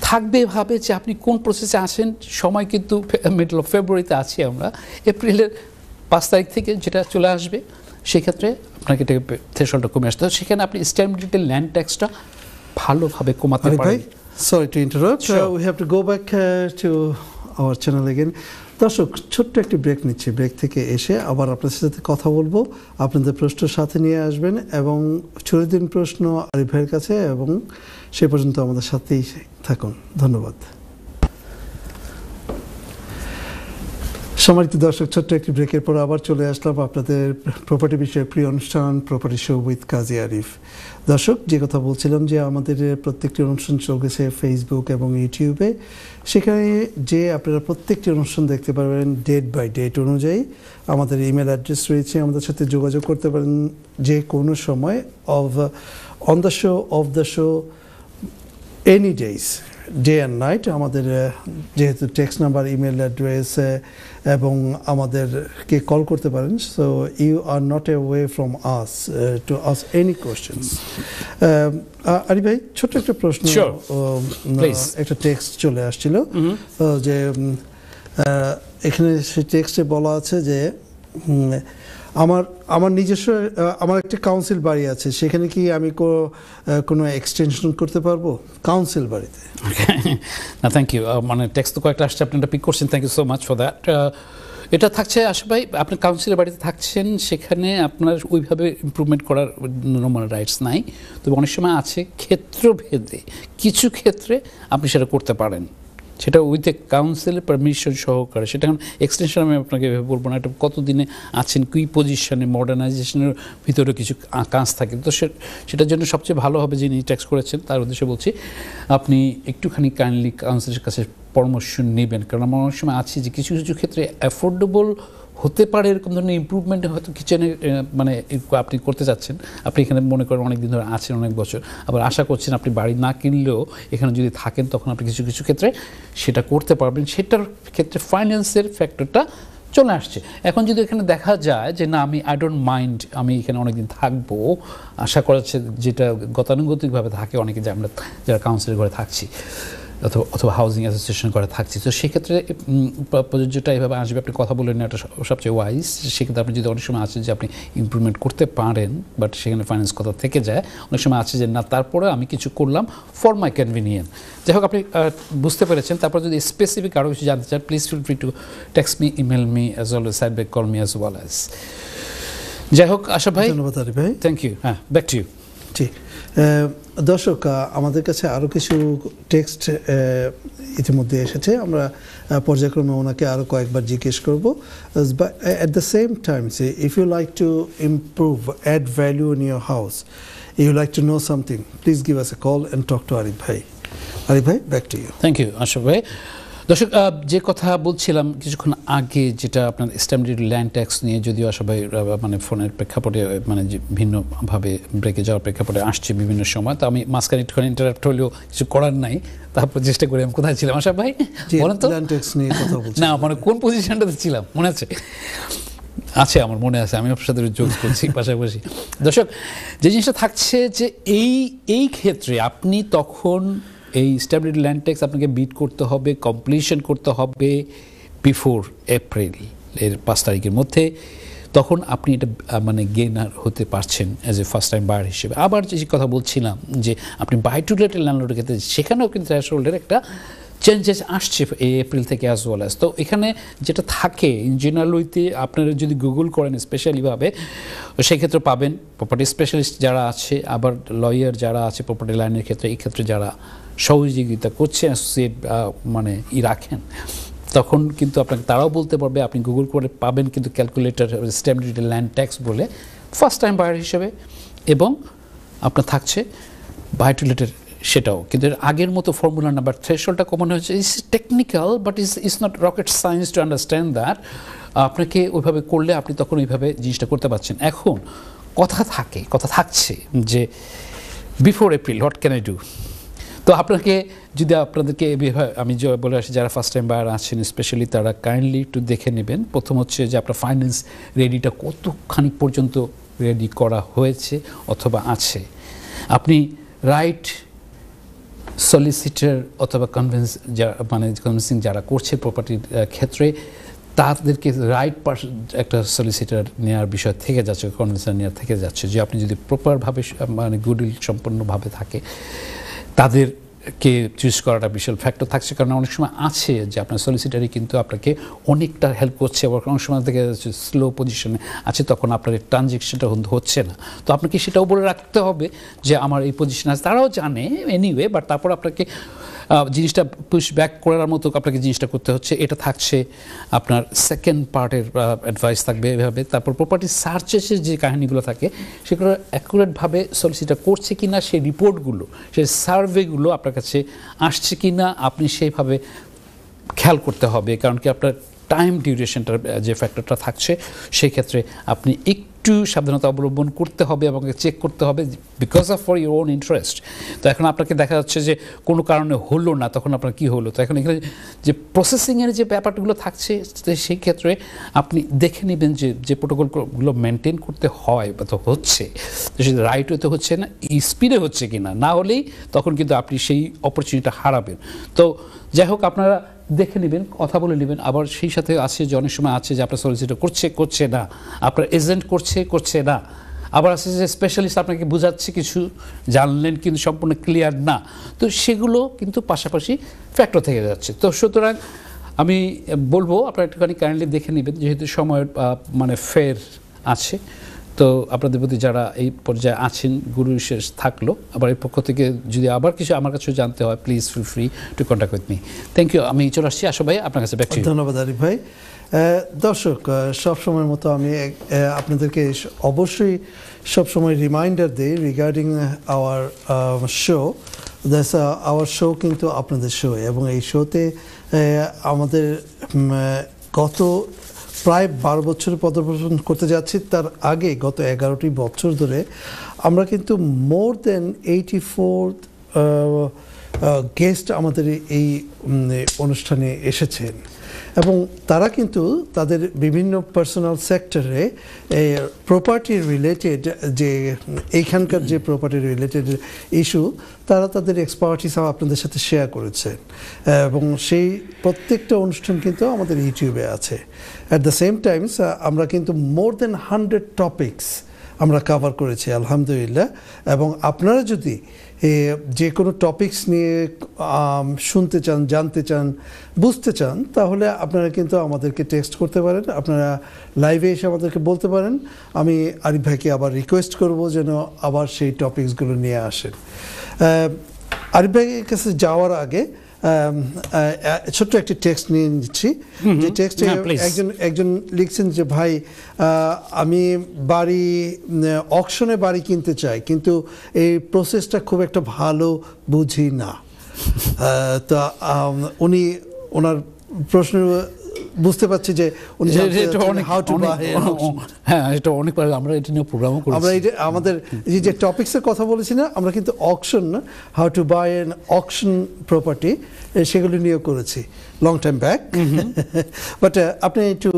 থাকবে ভাবে যে আপনি কোন প্রসেসে আছেন। সময় কিন্তু মিডল অফ ফেব্রুয়ারিতে আছি আমরা, এপ্রিলের 5 তারিখ থেকে যেটা চলে আসবে, সেক্ষেত্রে আপনাকে থ্রেশহোল্ডটা কমে আসতে হবে। সেখানে আপনি স্ট্যাম্প ডিউটি ল্যান্ড ট্যাক্সটা ভালোভাবে কমাতে পারেন। Sorry to interrupt, we have to go back to our channel again. দর্শক, ছোট্ট একটি ব্রেক নিচ্ছি, ব্রেক থেকে এসে আবার আপনাদের সাথে কথা বলবো, আপনাদের প্রশ্ন সাথে নিয়ে আসবেন এবং ছড়িয়ে দিন প্রশ্ন আরিফ ভাইয়ের কাছে, এবং সে পর্যন্ত আমাদের সাথেই থাকুন। ধন্যবাদ। সম্মানিত দর্শক, ছোট্ট একটি ব্রেকের পর আবার চলে আসলাম আপনাদের প্রপার্টি বিষয়ে প্রিয় অনুষ্ঠান property show with Kazi Arif. দর্শক, যে কথা বলছিলাম যে আমাদের প্রত্যেকটি অনুষ্ঠান চলছে ফেসবুক এবং ইউটিউবে, সেখানে যে আপনারা প্রত্যেকটি অনুষ্ঠান দেখতে পারবেন ডেট বাই ডেট অনুযায়ী। আমাদের ইমেল অ্যাড্রেস রয়েছে, আমাদের সাথে যোগাযোগ করতে পারেন যে কোনো সময়, on the show, of the show, any days, day and night. আমাদের যেহেতু টেক্সট নাম্বার, ইমেল অ্যাড্রেস এবং আমাদেরকে কল করতে পারেন। So you are not away from us to us any questions. Arif ভাই, ছোট্ট একটা প্রশ্ন, একটা টেক্সট চলে আসছিল যে এখানে সেই টেক্সটে বলা আছে যে আমার নিজস্ব আমার একটা কাউন্সিল বাড়ি আছে, সেখানে কি আমি কোনো এক্সটেনশন করতে পারবো কাউন্সিল বাড়িতে? না, থ্যাংক ইউ। মানে টেক্সট তো কয়েকটা আসছে, আপনি এটা পিক করছেন, thank you so much for that. এটা থাকছে আশা ভাই, আপনি কাউন্সিলের বাড়িতে থাকছেন, সেখানে আপনার ওইভাবে ইমপ্রুভমেন্ট করার নর্মাল রাইটস নাই। তবে অনেক সময় আছে ক্ষেত্রভেদে, কিছু ক্ষেত্রে আপনি সেটা করতে পারেন, সেটা উইথ এ কাউন্সিলের পারমিশন সহকারে। সেটা এখন এক্সটেনশন আমি আপনাকে বলবো না, এটা কতদিনে আছেন, কি পজিশনে, মডার্নাইজেশনের ভিতরে কিছু কাজ থাকে। তো সেটার জন্য সবচেয়ে ভালো হবে যিনি ট্যাক্স করেছেন তার উদ্দেশ্যে বলছি, আপনি একটুখানি কাইন্ডলি কাউন্সিলের কাছে পরামর্শ নেবেন। কারণ আমার অনেক সময় আছে যে কিছু কিছু ক্ষেত্রে অ্যাফোর্ডেবল হতে পারে এরকম ধরনের ইমপ্রুভমেন্ট হয়তো কিচেনে মানে আপনি করতে চাচ্ছেন, আপনি এখানে মনে করেন অনেক দিন ধরে আছেন, অনেক বছর, আবার আশা করছেন আপনি বাড়ি না কিনলেও এখানে যদি থাকেন তখন আপনি কিছু কিছু ক্ষেত্রে সেটা করতে পারবেন। সেটার ক্ষেত্রে ফাইন্যান্সের ফ্যাক্টরটা চলে আসছে। এখন যদি এখানে দেখা যায় যে না, আমি আই ডোন্ট মাইন্ড, আমি এখানে অনেকদিন থাকবো, আশা করা যাচ্ছে, যেটা গতানুগতিকভাবে থাকে অনেকে, যে আমরা যারা কাউন্সিলের ঘরে থাকছি অথবা হাউজিং অ্যাসোসিয়েশন করে থাকছি, তো সেক্ষেত্রে প্রযোজ্যটা এভাবে আসবে, আপনি কথা বলে নেওয়াটা সবচেয়ে ওয়াইজ। সেক্ষেত্রে আপনি যদি অনেক সময় আছে যে আপনি ইমপ্রুভমেন্ট করতে পারেন, বাট সেখানে ফাইন্যান্স কথা থেকে যায়, অনেক সময় আছে যে না, তারপরে আমি কিছু করলাম ফর মাই কনভিনিয়েন্স। যাই হোক, আপনি বুঝতে পেরেছেন। তারপর যদি স্পেসিফিক আরও কিছু জানতে চান, please feel free to text me, email me, as well as side back call me as well as. যাই হোক আশা ভাই, ধন্যবাদ আরিফ ভাই, থ্যাংক ইউ। হ্যাঁ, ব্যাক টু ইউ। ঠিক দর্শক, আমাদের কাছে আরও কিছু টেক্সট ইতিমধ্যে এসেছে, আমরা পর্যায়ক্রমে ওনাকে আরও কয়েকবার জিজ্ঞেস করব। At the same time, if you like to improve, add value in your house, you like to know something, please give us a call and talk to Arif ভাই। আরিফ ভাই, back to you. Thank you Ashraf ভাই। দর্শক, যে কথা বলছিলাম কিছুক্ষণ আগে, যেটা আপনার স্ট্যাম্প ডিউটি ল্যান্ড ট্যাক্স নিয়ে, যদিও আশা ভাই মানে ফোনের প্রেক্ষাপটে মানে ভিন্নভাবে ব্রেকে যাওয়ার প্রেক্ষাপটে আসছে বিভিন্ন সময়, তো আমি মাঝখানে একটুখানি ইন্টারাপ্ট হলেও কিছু করার নাই, তারপর চেষ্টা করি। আমি কোথায় ছিলাম আশা ভাই, বলেন তো? ল্যান্ড ট্যাক্স নিয়ে কথা বলছি। না, মানে কোন পজিশনটাতে ছিলাম মনে আছে? আমার মনে আছে, আমি আপনার সাথে যোগ করছি পাশাপাশি। দর্শক, যে জিনিসটা থাকছে যে এই ক্ষেত্রে আপনি তখন এই স্ট্যাবিলিটি ল্যান্ড ট্যাক্স আপনাকে বিট করতে হবে, কমপ্লিশন করতে হবে বিফোর এপ্রিল এর 5 তারিখের মধ্যে। তখন আপনি এটা মানে গেইনার হতে পারছেন as a first time buyer হিসেবে। আবার যে কথা বলছিলাম যে আপনি বাই টু লেট ল্যান্ডলর্ডের ক্ষেত্রে সেখানেও কিন্তু থ্রেশহোল্ডের একটা চেঞ্জেস আসছে এই এপ্রিল থেকে অ্যাজ ওয়েল অ্যাজ। তো এখানে যেটা থাকে ইঞ্জিনিয়ারিতে আপনারা যদি গুগল করেন স্পেশালিভাবে সেক্ষেত্রে পাবেন প্রপার্টি স্পেশালিস্ট যারা আছে, আবার লয়ার যারা আছে প্রপার্টি লাইনের ক্ষেত্রে, এই ক্ষেত্রে যারা সহযোগিতা করছে অ্যাসোসিয়েট মানে রাখেন, তখন কিন্তু আপনাকে তারাও বলতে পারবে। আপনি গুগল করে পাবেন কিন্তু ক্যালকুলেটর স্ট্যাবিলিটি ল্যান্ড ট্যাক্স বলে ফার্স্ট টাইম বায়ার হিসেবে, এবং আপনার থাকছে বাই টু লেটের সেটাও। কিন্তু আগের মতো ফর্মুলা না, বাট থ্রেশহোল্ডটা কমানো হয়েছে। It's technical but it's not rocket science to understand that. আপনাকে ওইভাবে করলে আপনি তখন ওইভাবে জিনিসটা করতে পারছেন। এখন কথা থাকছে যে before April what can I do. তো আপনাকে যদি আপনাদেরকে আমি বলে আসি যারা ফার্স্ট টাইম বায়ার আছেন স্পেশালি তারা কাইন্ডলি একটু দেখে নেবেন। প্রথম হচ্ছে যে আপনার ফাইন্যান্স রেডিটা কতখানি পর্যন্ত রেডি করা হয়েছে অথবা আছে। আপনি রাইট সলিসিটার অথবা কনভিন্সিং যারা করছে প্রপার্টির ক্ষেত্রে তাদেরকে রাইট একটা সলিসিটার নেওয়ার বিষয় থেকে যাচ্ছে, কনভিন্সার নেওয়ার থেকে যাচ্ছে। যে আপনি যদি প্রপারভাবে মানে গুডউইল সম্পন্নভাবে থাকে তাদেরকে চুজ করাটা বিশাল ফ্যাক্টর থাকছে। কারণ অনেক সময় আছে যে আপনার সলিসিটারই কিন্তু আপনাকে অনেকটা হেল্প করছে, আবার অনেক সময় থেকে স্লো পজিশনে আছে, তখন আপনার ট্রানজেকশনটা হচ্ছে না। তো আপনাকে সেটাও বলে রাখতে হবে যে আমার এই পজিশন আছে। তারাও জানে এনিওয়ে, বাট তারপর আপনাকে জিনিসটা পুশ ব্যাক করার মতো আপনাকে জিনিসটা করতে হচ্ছে। এটা থাকছে আপনার সেকেন্ড পার্টের অ্যাডভাইস থাকবে এভাবে। তারপর প্রপার্টি সার্চেসের যে কাহিনীগুলো থাকে সেগুলো অ্যাকুরেটভাবে সলিসিটার করছে কি না, সেই রিপোর্টগুলো সেই সার্ভেগুলো আপনার কাছে আসছে কি না আপনি সেইভাবে খেয়াল করতে হবে। কারণ কি আপনার টাইম ডিউরেশনটার যে ফ্যাক্টরটা থাকছে সেই ক্ষেত্রে আপনি একটু সাবধানতা অবলম্বন করতে হবে এবং চেক করতে হবে because of for your own interest. তো এখন আপনাকে দেখা যাচ্ছে যে কোনো কারণে হলো না, তখন আপনার কী হলো। তো এখন এখানে যে প্রসেসিংয়ের যে ব্যাপারগুলো থাকছে সেই ক্ষেত্রে আপনি দেখে নেবেন যে প্রোটোকলগুলো মেনটেন করতে হয় বা তো হচ্ছে, তো সেটা রাইট হতে হচ্ছে না, স্পিডে হচ্ছে কি না, না হলেই তখন কিন্তু আপনি সেই অপরচুনিটিটা হারাবেন। তো যাই হোক আপনারা দেখে নেবেন, কথা বলে নেবেন। আবার সেই সাথে আছে যে অনেক সময় আছে যে আপনার সলিসিটার করছে না, আপনার এজেন্ট করছে না, আবার আছে যে স্পেশালিস্ট আপনাকে বোঝাচ্ছে কিছু, জানলেন কিন্তু সম্পূর্ণ ক্লিয়ার না। তো সেগুলো কিন্তু পাশাপাশি ফ্যাক্টর থেকে যাচ্ছে। তো সুতরাং আমি বলবো আপনারা একটুখানি কাইন্ডলি দেখে নেবেন, যেহেতু সময়ের মানে ফের আছে। তো আপনাদের প্রতি যারা এই পর্যায়ে আছেন গুরু বিশেষ থাকলো। আবার এই পক্ষ থেকে যদি আবার কিছু আমার কাছে জানতে হয় please feel free to contact with me. Thank you. আমি চলে আসছি আশা ভাই আপনার কাছে। ধন্যবাদ আরিফ ভাই। দর্শক, সবসময়ের মতো আমি আপনাদেরকে অবশ্যই সবসময় রিমাইন্ডার দিই regarding our show. That's our show কিন্তু আপনাদের শো, এবং এই শোতে আমাদের গত প্রায় 12 বছর পদার্পণ করতে যাচ্ছি। তার আগে গত 11টি বছর ধরে আমরা কিন্তু মোর দেন 84 গেস্ট আমাদের এই অনুষ্ঠানে এসেছেন, এবং তারা কিন্তু তাদের বিভিন্ন পার্সোনাল সেক্টরে প্রপার্টি রিলেটেড যে এইখানকার যে প্রপার্টি রিলেটেড ইস্যু তারা তাদের এক্সপার্টিস আপনাদের সাথে শেয়ার করেছেন, এবং সেই প্রত্যেকটা অনুষ্ঠান কিন্তু আমাদের ইউটিউবে আছে। অ্যাট দ্য সেম টাইমস আমরা কিন্তু মোর দেন 100 টপিকস আমরা কভার করেছি আলহামদুলিল্লাহ। এবং আপনারা যদি যে কোনো টপিকস নিয়ে শুনতে চান, জানতে চান, বুঝতে চান, তাহলে আপনারা কিন্তু আমাদেরকে টেক্সট করতে পারেন, আপনারা লাইভে এসে আমাদেরকে বলতে পারেন। আমি আরিফ ভাইকে আবার রিকোয়েস্ট করব যেন আবার সেই টপিকসগুলো নিয়ে আসেন। আরিফ ভাইয়ের কাছে যাওয়ার আগে ছোট্ট একটি টেক্সট নিয়ে নিচ্ছি। যে টেক্সটে একজন লিখছেন যে ভাই আমি অকশনে বাড়ি কিনতে চাই, কিন্তু এই প্রসেসটা খুব একটা ভালো বুঝি না। তো উনি ওনার প্রশ্ন বুঝতে পারছি যে উনি আমরা এটা নিয়ে প্রোগ্রামও করেছি। আমরা এই যে আমাদের যে টপিকসের কথা বলেছি না, আমরা কিন্তু auction, how to buy an auction property, সেগুলো নিয়েও করেছি লং টাইম ব্যাক। বাট আপনি একটু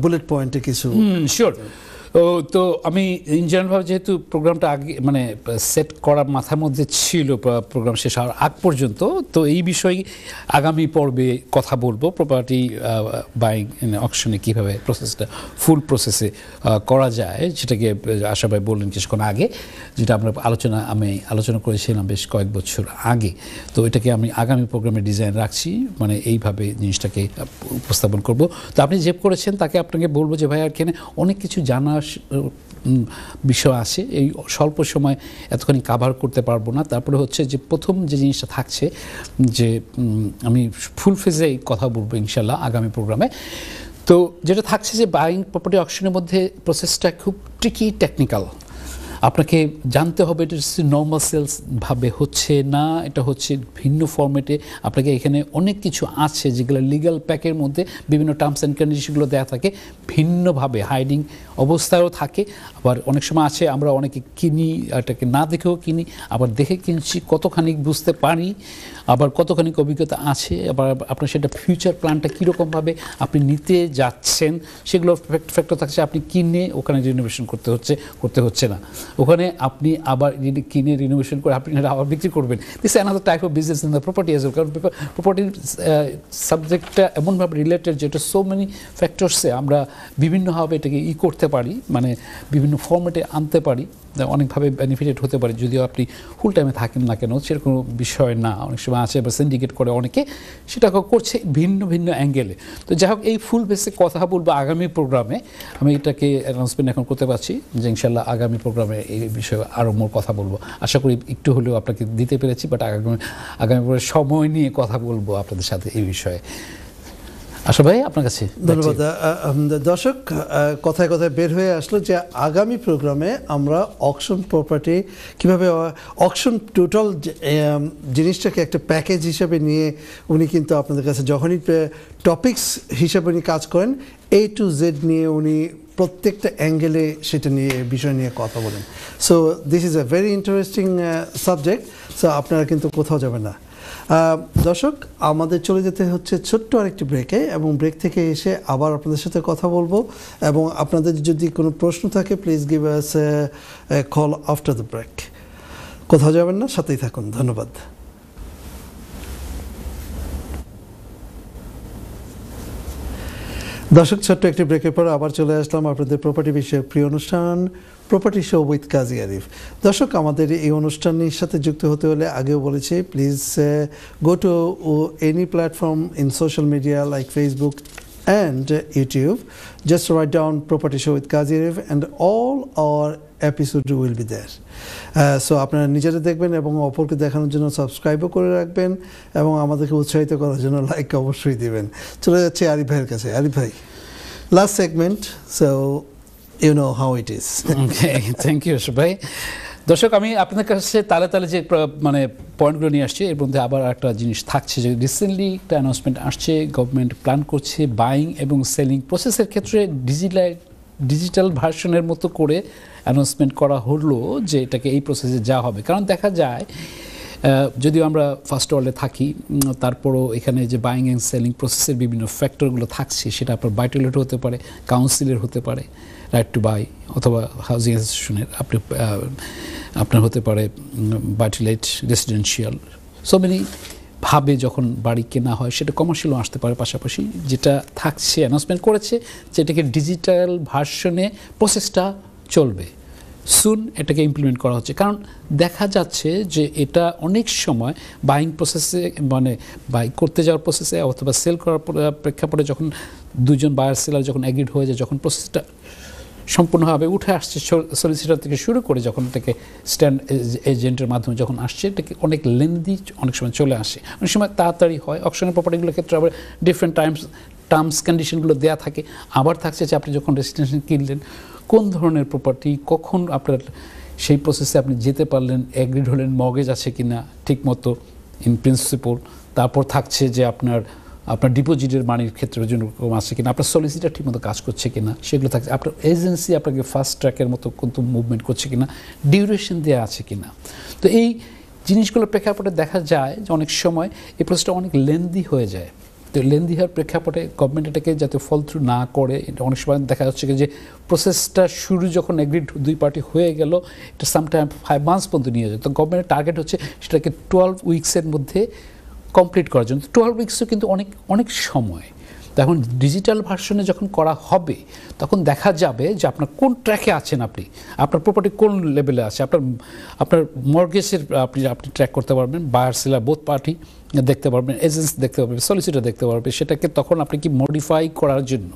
বুলেট পয়েন্টে কিছু। শিওর। তো আমি ইন জেনারেলভাবে যেহেতু প্রোগ্রামটা আগে মানে সেট করার মাথার মধ্যে ছিল প্রোগ্রাম শেষ হওয়ার আগ পর্যন্ত, তো এই বিষয়ে আগামী পর্বে কথা বলবো প্রপার্টি বাইং অকশনে কীভাবে প্রসেসটা ফুল প্রসেসে করা যায়, যেটাকে আশা ভাই বললেন কিছুক্ষণ আগে, যেটা আমরা আমি আলোচনা করেছিলাম বেশ কয়েক বছর আগে। তো এটাকে আমি আগামী প্রোগ্রামে ডিজাইন রাখছি, মানে এইভাবে জিনিসটাকে উপস্থাপন করব। তো আপনি যে করেছেন তাকে আপনাকে বলবো যে ভাই এখানে অনেক কিছু জানার বিষয় আছে, এই স্বল্প সময় এতখানি কাভার করতে পারবো না। তারপরে হচ্ছে যে প্রথম যে জিনিসটা থাকছে যে আমি ফুল ফেজে কথা বলবো ইনশাল্লাহ আগামী প্রোগ্রামে। তো যেটা থাকছে যে বাইং প্রপার্টি অকশনের মধ্যে প্রসেসটা খুব ট্রিকি, টেকনিক্যাল। আপনাকে জানতে হবে এটা নর্মাল সেলস ভাবে হচ্ছে না, এটা হচ্ছে ভিন্ন ফরম্যাটে। আপনাকে এখানে অনেক কিছু আছে যেগুলো লিগ্যাল প্যাকের মধ্যে বিভিন্ন টার্মস অ্যান্ড কন্ডিশনগুলো দেওয়া থাকে, ভিন্নভাবে হাইডিং অবস্থায়ও থাকে। আবার অনেক সময় আছে আমরা অনেকে কিনি এটাকে না দেখেও কিনি, আবার দেখে কিনছি, কতখানি বুঝতে পারি, আবার কতখানি অভিজ্ঞতা আছে, আবার আপনার সেটা ফিউচার প্ল্যানটা কীরকমভাবে আপনি নিতে যাচ্ছেন সেগুলো ফ্যাক্টর থাকছে। আপনি কিনে ওখানে রিনোভেশন করতে হচ্ছে না, ওখানে আপনি আবার কিনে রিনোভেশন করে আপনি আবার বিক্রি করবেন। This another type of business in the property as well. কারণ প্রপার্টির সাবজেক্টটা এমনভাবে রিলেটেড যেটা সো মেনি ফ্যাক্টরসে আমরা বিভিন্নভাবে এটাকে করতে পারি, মানে বিভিন্ন ফর্মেটে আনতে পারি, অনেকভাবে বেনিফিটেড হতে পারে। যদিও আপনি ফুল টাইমে থাকেন না কেন সেরকম বিষয় না, অনেক সময় আছে বা সিন্ডিকেট করে অনেকে, সেটা করছে ভিন্ন ভিন্ন অ্যাঙ্গেলে। তো যাই হোক, এই ফুল বেসে কথা বলবো আগামী প্রোগ্রামে। আমি এটাকে অ্যানাউন্সমেন্ট এখন করতে পারছি যে ইনশাল্লাহ আগামী প্রোগ্রামে এই বিষয়ে আরও মোর কথা বলবো। আশা করি একটু হলেও আপনাকে দিতে পেরেছি, বাট আগামী সময় নিয়ে কথা বলবো আপনাদের সাথে এই বিষয়ে। আশা ভাই আপনার কাছে ধন্যবাদ। দর্শক, কথায় কথায় বের হয়ে আসলো যে আগামী প্রোগ্রামে আমরা অকশন প্রপার্টি কীভাবে অকশন টোটাল জিনিসটাকে একটা প্যাকেজ হিসেবে নিয়ে উনি কিন্তু আপনাদের কাছে যখনই টপিকস হিসেবে উনি কাজ করেন A to Z নিয়ে উনি প্রত্যেকটা অ্যাঙ্গেলে সেটা নিয়ে বিষয় নিয়ে কথা বলেন। So this is a very interesting subject. So আপনারা কিন্তু কোথাও যাবেন না। দর্শক, আমাদের চলে যেতে হচ্ছে ছোট্ট আরেকটি ব্রেকে, এবং ব্রেক থেকে এসে আবার আপনাদের সাথে কথা বলবো। এবং আপনাদের যদি কোনো প্রশ্ন থাকে please give us a call after the break. কোথাও যাবেন না, সাথেই থাকুন। ধন্যবাদ। দর্শক, ছোট্ট একটি ব্রেকের পর আবার চলে আসলাম আপনাদের প্রপার্টি বিষয়ক প্রিয় অনুষ্ঠান property show with Kazi Arif. দর্শক, আমাদের এই অনুষ্ঠানের সাথে যুক্ত হতে হলে আগেও বলেছি please go to any platform in social media like Facebook and YouTube. Just write down Property Show with Qazi Arif and all our episodes will be there. So আপনারা নিজেরা দেখবেন এবং অপরকে দেখানোর জন্য সাবস্ক্রাইবও করে রাখবেন এবং আমাদেরকে উৎসাহিত করার জন্য লাইক অবশ্যই দিবেন। চলে যাচ্ছে আরিফ ভাইয়ের কাছে। আরিফ ভাই, last segment, so you know how it is. Okay, thank you ভাই। দর্শক, আমি আপনাদের কাছে তালে তালে যে মানে পয়েন্টগুলো নিয়ে আসছি, এর মধ্যে আবার একটা জিনিস থাকছে যে রিসেন্টলি একটা অ্যানাউন্সমেন্ট আসছে, গভর্নমেন্ট প্ল্যান করছে বাইং এবং সেলিং প্রসেসের ক্ষেত্রে ডিজিটাল ভার্সনের মতো করে অ্যানাউন্সমেন্ট করা হলো যে এটাকে এই প্রসেসে যাওয়া হবে। কারণ দেখা যায় যদিও আমরা ফার্স্ট ওয়ার্ল্ডে থাকি, তারপরও এখানে যে বাইং অ্যান্ড সেলিং প্রসেসের বিভিন্ন ফ্যাক্টরগুলো থাকছে, সেটা আপনার বাইটলেট হতে পারে, কাউন্সিলের হতে পারে, রাইট টু বাই, অথবা হাউজিং অ্যাসোসিয়েশনের আপনার হতে পারে বাইটলেট, রেসিডেন্সিয়াল। সো মেনি ভাবে যখন বাড়ি কেনা হয় সেটা কমার্শিয়ালও আসতে পারে। পাশাপাশি যেটা থাকছে অ্যানাউন্সমেন্ট করেছে যে এটাকে ডিজিটাল ভার্সনে প্রসেসটা চলবে, সুন এটাকে ইমপ্লিমেন্ট করা হচ্ছে। কারণ দেখা যাচ্ছে যে এটা অনেক সময় বাইং প্রসেসে, মানে বাই করতে যাওয়ার প্রসেসে অথবা সেল করার প্রেক্ষাপটে যখন দুজন বায়ার সেলার যখন অ্যাগ্রিড হয়ে যায়, যখন প্রসেসটা সম্পূর্ণভাবে উঠে আসছে সলিসিটার থেকে শুরু করে যখন থেকে স্ট্যান্ড এজেন্টের মাধ্যমে যখন আসছে, এটাকে অনেক লেন্দি অনেক সময় চলে আসে, অনেক সময় তাড়াতাড়ি হয়। অকশনের প্রপার্টিগুলোর ক্ষেত্রে আবার ডিফারেন্ট টার্মস কন্ডিশনগুলো দেওয়া থাকে। আবার থাকছে যে আপনি যখন রেসিডেন্সিয়াল কিনলেন, কোন ধরনের প্রপার্টি, কখন আপনার সেই প্রসেসে আপনি যেতে পারলেন, অ্যাগ্রিড হলেন, মর্গেজ আছে কিনা ঠিক মতো ইন প্রিন্সিপল। তারপর থাকছে যে আপনার ডিপোজিটের মানির ক্ষেত্রে জন্য আছে কিনা, আপনার সলিসিটার ঠিকমতো কাজ করছে কিনা, সেগুলো থাকছে। আপনার এজেন্সি আপনাকে ফাস্ট ট্র্যাকের মতো কিন্তু মুভমেন্ট করছে কিনা, ডিউরেশন দেওয়া আছে কিনা। তো এই জিনিসগুলোর প্রেক্ষাপটে দেখা যায় যে অনেক সময় এই প্রসেসটা অনেক লেন্দি হয়ে যায়। তো লেন্দি হওয়ার প্রেক্ষাপটে গভর্নমেন্ট এটাকে যাতে ফল থ্রু না করে, এটা অনেক সময় দেখা যাচ্ছে যে প্রসেসটা শুরু যখন এগ্রিড দুই পার্টি হয়ে গেল, এটা সামটাইম 5 মান্থস পর্যন্ত নিয়ে যায়। তো গভর্নমেন্টের টার্গেট হচ্ছে সেটাকে 12 উইকসের মধ্যে কমপ্লিট করার জন্য। 12 উইকসও কিন্তু অনেক সময়। এখন ডিজিটাল ভার্সনে যখন করা হবে তখন দেখা যাবে যে আপনার কোন ট্র্যাকে আছেন, আপনার প্রপার্টি কোন লেভেলে আছে, আপনার মর্গেজের আপনি ট্র্যাক করতে পারবেন, বায়ার সেলার বোথ পার্টি দেখতে পারবেন, এজেন্সি দেখতে পারবেন, সলিসিটর দেখতে পারবেন। সেটাকে তখন আপনি কি মডিফাই করার জন্য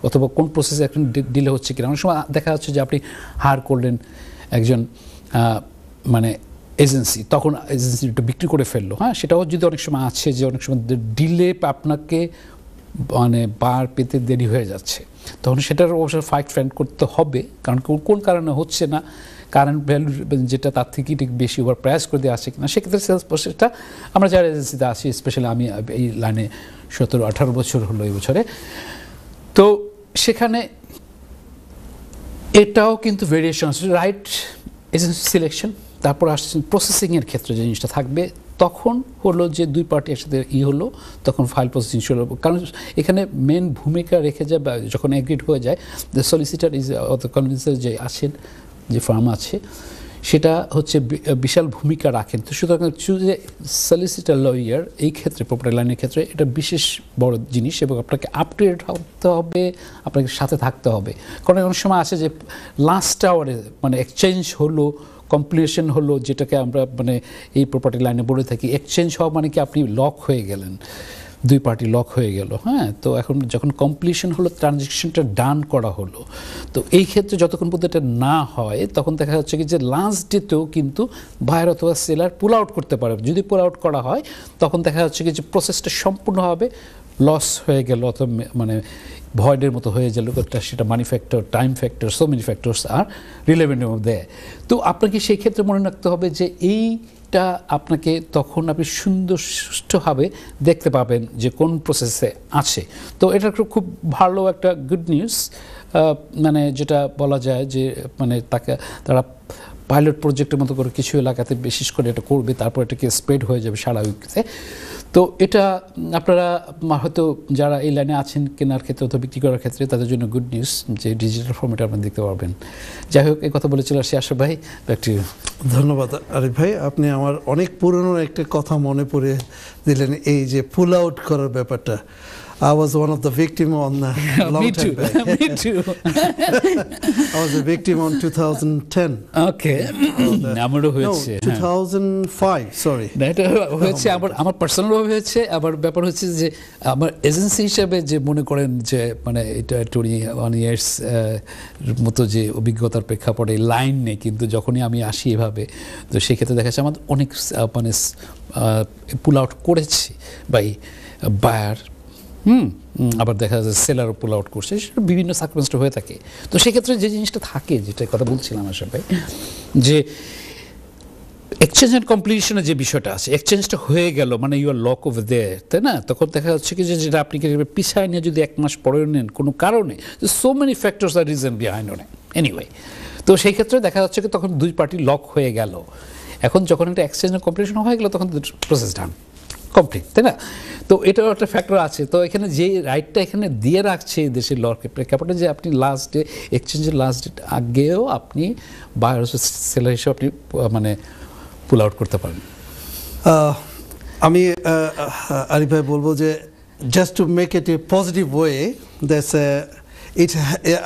অথবা কোন প্রসেসে এখন ডিলে হচ্ছে কিনা, অনেক সময় দেখা যাচ্ছে যে আপনি হায়ার করলেন একজন মানে এজেন্সি, তখন এজেন্সি একটু বিক্রি করে ফেললো, হ্যাঁ, সেটাও যদি অনেক সময় আছে যে অনেক সময় ডিলে আপনাকে মানে বার পেতে দেরি হয়ে যাচ্ছে, তখন সেটার অবশ্যই ফাইন্ড করতে হবে। কারণ কোন কারণে হচ্ছে না, কারেন্ট ভ্যালু যেটা তার থেকে ঠিক বেশি ওভার প্রাইস করে দিয়ে আসছে কিনা, সেক্ষেত্রে সেলস প্রসেসটা আমরা যারা এজেন্সিতে আসি, স্পেশালি আমি এই লাইনে 17-18 বছর হলো এই বছরে, তো সেখানে এটাও কিন্তু ভেরিয়েশন আছে। রাইট এজেন্সি সিলেকশন, তারপর আসছে প্রসেসিংয়ের ক্ষেত্রে যে জিনিসটা থাকবে, তখন হলো যে দুই পার্টি একসাথে হলো, তখন ফাইল প্রসেসিং শুরু হলো। কারণ এখানে মেন ভূমিকা রেখে যায় যখন এগ্রিড হয়ে যায়, দ্য সলিসিটার ইজ কনভিন্সার যে আছেন, যে ফার্ম আছে, সেটা হচ্ছে বিশাল ভূমিকা রাখেন। তো সুতরাং যে সলিসিটার লয়ার এই ক্ষেত্রে প্রপার্টি লাইনের ক্ষেত্রে এটা বিশেষ বড় জিনিস, এবং আপনাকে আপ টু ডেট হতে হবে, আপনাকে সাথে থাকতে হবে। কারণ অনেক সময় আছে যে লাস্ট আওয়ারে মানে এক্সচেঞ্জ হলো, কমপ্লিশন হলো, যেটাকে আমরা মানে এই প্রপার্টি লাইনে বলে থাকি, এক্সচেঞ্জ হওয়া মানে কি আপনি লক হয়ে গেলেন, দুই পার্টি লক হয়ে গেল, হ্যাঁ। তো এখন যখন কমপ্লিশন হলো, ট্রানজ্যাকশনটা ডান করা হলো, তো এই ক্ষেত্রে যতক্ষণ পর্যন্ত এটা না হয় তখন দেখা যাচ্ছে কি যে লাস্ট ডেতেও কিন্তু বায়ার অথবা সেলার পুল আউট করতে পারে। যদি পুল আউট করা হয় তখন দেখা যাচ্ছে কি যে প্রসেসটা সম্পূর্ণভাবে লস হয়ে গেল, অথবা মানে ভয়েডের মতো হয়ে গেল, সেটা money factor, time factor, so many factors আর রিলেভেন্ট দেয়। তো আপনাকে সেই ক্ষেত্রে মনে রাখতে হবে যে এইটা আপনাকে তখন আপনি সুষ্ঠুভাবে দেখতে পাবেন যে কোন প্রসেসে আছে। তো এটা খুব ভালো একটা গুড নিউজ, মানে যেটা বলা যায় যে মানে তারা পাইলট প্রজেক্টের মতো করে কিছু এলাকাতে বিশেষ করে এটা করবে, তারপর এটাকে স্প্রেড হয়ে যাবে সারা উইকতে। তো এটা আপনারা হয়তো যারা এই লাইনে আছেন কেনার ক্ষেত্রে অথবা বিক্রি করার ক্ষেত্রে, তাদের জন্য গুড নিউজ যে ডিজিটাল ফর্মেটে আপনারা দেখতে পারবেন। যাই হোক, এই কথা বলেছিল আশরাফ ভাই, একটি ধন্যবাদ আরিফ ভাই। আপনি আমার অনেক পুরনো একটা কথা মনে পড়ে দিলেন, এই যে পুল আউট করার ব্যাপারটা। I was one of the victim on long time back. Me too. I was a victim on 2010. Okay. আমারও হয়েছে 2005, sorry. এটা হয়েছে আমার পার্সোনালভাবে হয়েছে। আবার ব্যাপার হচ্ছে যে আমার এজেন্সি হিসাবে যে মনে করেন যে মানে এটা 21 ইয়ার্স মতো যে অভিজ্ঞতার প্রেক্ষাপটে লাইন নেই, কিন্তু যখনই আমি আসি এভাবে, তো সেক্ষেত্রে দেখা যাচ্ছে আমাদের অনেক মানে পুল আউট করেছি বাই বায়ার, আবার দেখা যায় সেলারও পুল আউট করছে, সেটা বিভিন্ন সার্কামস্টেন্স হয়ে থাকে। তো সেক্ষেত্রে যে জিনিসটা থাকে, যেটা কথা বলছিলাম আশরাফ ভাই, যে এক্সচেঞ্জ অ্যান্ড কমপ্লিশনের যে বিষয়টা আছে, এক্সচেঞ্জটা হয়ে গেল মানে you are lock over there, তাই না? তখন দেখা যাচ্ছে কি যে যেটা আপনি পিছায় নিয়ে যদি 1 মাস পরে নেন কোনো কারণে, সো মেনি ফ্যাক্টরস আর রিজন বিহাইন্ড অন এনিওয়ে, তো সেই ক্ষেত্রে দেখা যাচ্ছে কি তখন দুই পার্টি লক হয়ে গেল। এখন যখন একটা এক্সচেঞ্জ অ্যান্ড কমপ্লিশন হয়ে গেল তখন প্রসেস ডান, কমপ্লিট, তাই না? তো এটাও একটা ফ্যাক্টর আছে। তো এখানে যে রাইটটা এখানে দিয়ে রাখছে দেশের লকে প্রেক্ষাপটে, যে আপনি লাস্ট ডে এক্সচেঞ্জের লাস্ট ডেট আগেও আপনি বায়ার সেলার হিসেবে আপনি মানে পুল আউট করতে পারেন। আমি আরিফ ভাই বলবো যে just to make it A positive way, that's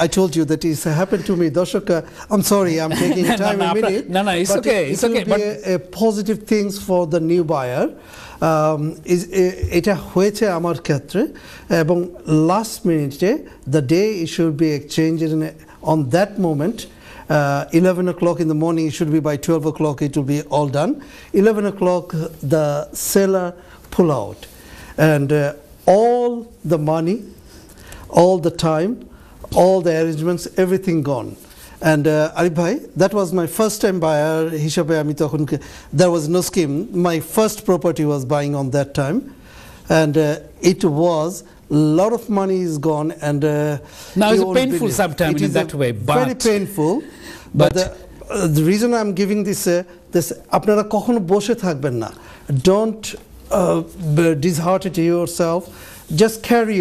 I told you that it's happened to me. Darshak, I'm sorry, I'm taking time a minute. No, it's but okay. It will be a positive things for the new buyer. এটা হয়েছে আমার ক্ষেত্রে, এবং last মিনিটে the day it should be exchanged on that moment. 11 o'clock in the morning, it should be by 12 o'clock it will be all done. 11 o'clock the seller pull out, and all the money, all the time, all the arrangements, everything gone. And Arif bhai, that was my first time buyer হিসাবে আমি তখন, there was no scheme, my first property was buying on that time, and it was lot of money is gone, and now it's painful sometimes in that way, but very painful, but the reason I'm giving this আপনারা কখনো বসে থাকবেন না, don't dishearten yourself, just carry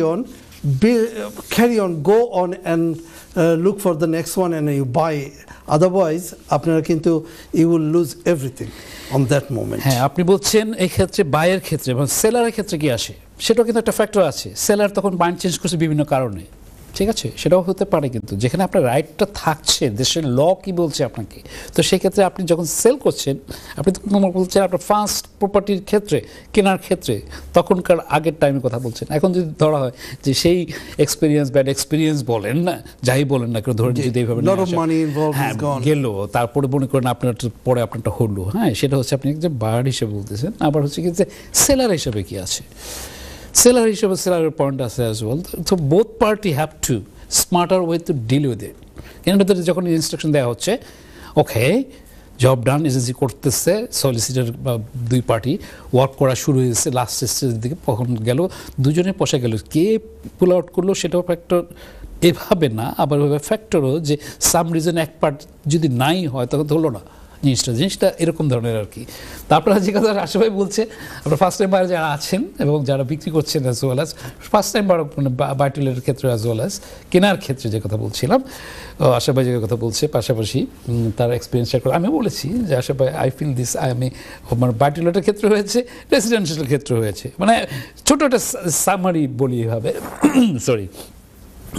on, go on and look for the next one and you buy. Otherwise আপনারা কিন্তু you will lose everything on that moment. হ্যাঁ, আপনি বলছেন এই ক্ষেত্রে বায়ের ক্ষেত্রে এবং সেলারের ক্ষেত্রে কি আসে, সেটাও কিন্তু একটা ফ্যাক্টর আছে। সেলার তখন মাইন্ড চেঞ্জ করছে বিভিন্ন কারণে, ঠিক আছে, সেটাও হতে পারে। কিন্তু যেখানে আপনার রাইটটা থাকছে, দেশের ল কি বলছে আপনাকে, তো সেক্ষেত্রে আপনি যখন সেল করছেন, আপনি বলছেন আপনার ফার্স্ট প্রপার্টির ক্ষেত্রে, কেনার ক্ষেত্রে তখনকার আগের টাইমের কথা বলছেন। এখন যদি ধরা হয় যে সেই এক্সপিরিয়েন্স, ব্যাড এক্সপিরিয়েন্স বলেন না, যাই বলেন না কেন, ধরেন যদি এইভাবে গেল, তারপরে মনে করেন আপনার পরে আপনারটা হলো, হ্যাঁ, সেটা হচ্ছে আপনি যে বায়ার হিসেবে বলতেছেন। আবার হচ্ছে কি যে সেলার হিসেবে কি আছে, সেলার হিসেবে সেলারের পয়েন্ট আছে অ্যাজ ওয়েল। তো both party have to smarter way to deal with it. এর ভেতরে যখন ইনস্ট্রাকশন দেওয়া হচ্ছে, ওকে জব ডান, এজেন্সি করতেছে, সলিসিটার বা দুই পার্টি ওয়ার্ক করা শুরু হয়েছে, লাস্ট স্টেজের দিকে কখন গেল, দুজনে পয়সা গেল, কে পুল আউট করলো সেটাও ফ্যাক্টর। এভাবে না, আবার এভাবে ফ্যাক্টরও যে সাম রিজন এক পার্ট যদি নাই হয় তখন তো হলো না জিনিসটা এরকম ধরনের আর কি। তারপরে যে কথা আশাভাই বলছে, আপনার ফার্স্ট টাইম বায়ার যারা আছেন এবং যারা বিক্রি করছেন as well as first time মানে বায়টুলের ক্ষেত্রে অ্যাজ ওয়েল অ্যাজ কেনার ক্ষেত্রে যে কথা বলছিলাম, আশাভাই যে কথা বলছে, পাশাপাশি তার এক্সপিরিয়েন্স শেয়ার করে আমি বলেছি যে আশাভাই আই ফিল দিস, আমি মানে বায়টুলের ক্ষেত্রে হয়েছে, রেসিডেন্সিয়াল ক্ষেত্রে হয়েছে, মানে ছোটো একটা সামারি বলি এভাবে, সরি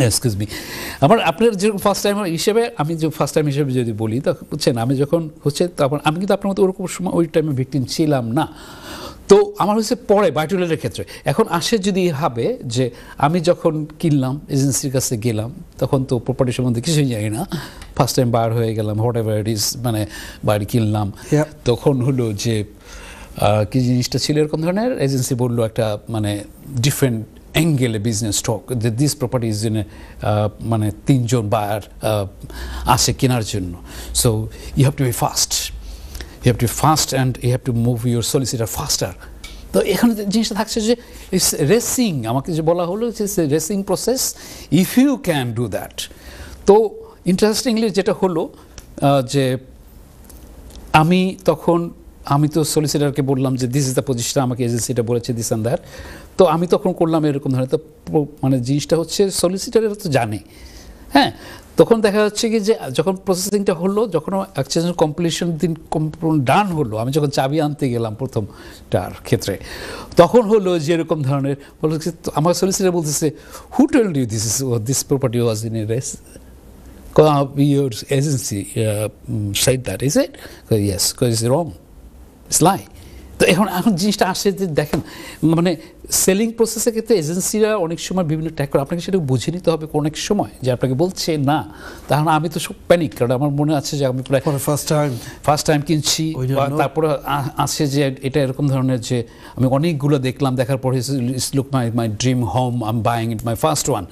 এক্সকিউজ মি। আপনার যেরকম ফার্স্ট টাইম হিসেবে, আমি যে ফার্স্ট টাইম হিসেবে যদি বলি, তা বুঝছেন আমি যখন হচ্ছে তখন আমি কিন্তু আপনার মতো ওরকম সময় ওই টাইমে ভিকটিম ছিলাম না। তো আমার হচ্ছে পরে বায়টুলের ক্ষেত্রে এখন আসে যদি হবে যে আমি যখন কিনলাম, এজেন্সির কাছে গেলাম, তখন তো প্রপার্টি সম্বন্ধে কিছুই জানি না, ফার্স্ট টাইম বায়ার হয়ে গেলাম, হোয়াট এভার ইট ইজ, মানে বাড়ি কিনলাম, তখন হলো যে কি জিনিসটা ছিল এরকম ধরনের, এজেন্সি বললো একটা মানে ডিফারেন্ট অ্যাঙ্গেলে business stock, this property is in মানে তিনজন বায়ার আসে কেনার জন্য, so you have to be fast, you have to fast and you have to move your solicitor faster. তো এখানে জিনিসটা থাকছে যে ইটস রেসিং, আমাকে যে বলা হলো যে racing process, if you can do that. তো ইন্টারেস্টিংলি যেটা হলো যে আমি তো সলিসিটারকে বললাম যে দিস ইজ দ্য পজিশন, আমাকে এজেন্সিটা বলেছে দিস অ্যান্ড দ্যাট। তো আমি তখন করলাম এরকম ধরনের, তো মানে জিনিসটা হচ্ছে সলিসিটারেরা তো জানে, হ্যাঁ। তখন দেখা যাচ্ছে কি যে যখন প্রসেসিংটা হলো, যখন এক্সচেঞ্জ কমপ্লিশন দিন ডান হলো, আমি যখন চাবি আনতে গেলাম প্রথমটার ক্ষেত্রে, তখন হলো যে এরকম ধরনের বলছে, আমার সলিসিটার বলতেছে who telled you this property was in arrears, your agency said that, is it? Yes, because it's wrong, it's lie. তো এখন জিনিসটা আসছে যে দেখেন, মানে সেলিং প্রসেসের ক্ষেত্রে এজেন্সিরা অনেক সময় বিভিন্ন ট্যাগ করে, আপনাকে সেটা বুঝে নিতে হবে অনেক সময় যে আপনাকে বলছে না, তাহলে আমি তো সব প্যানিক, কারণ আমার মনে আছে যে আমি প্রায় ফার্স্ট টাইম কিনছি, তারপরে আছে যে এটা এরকম ধরনের যে আমি অনেকগুলো দেখলাম, দেখার পরে it's look my dream home, I am buying it, my first one.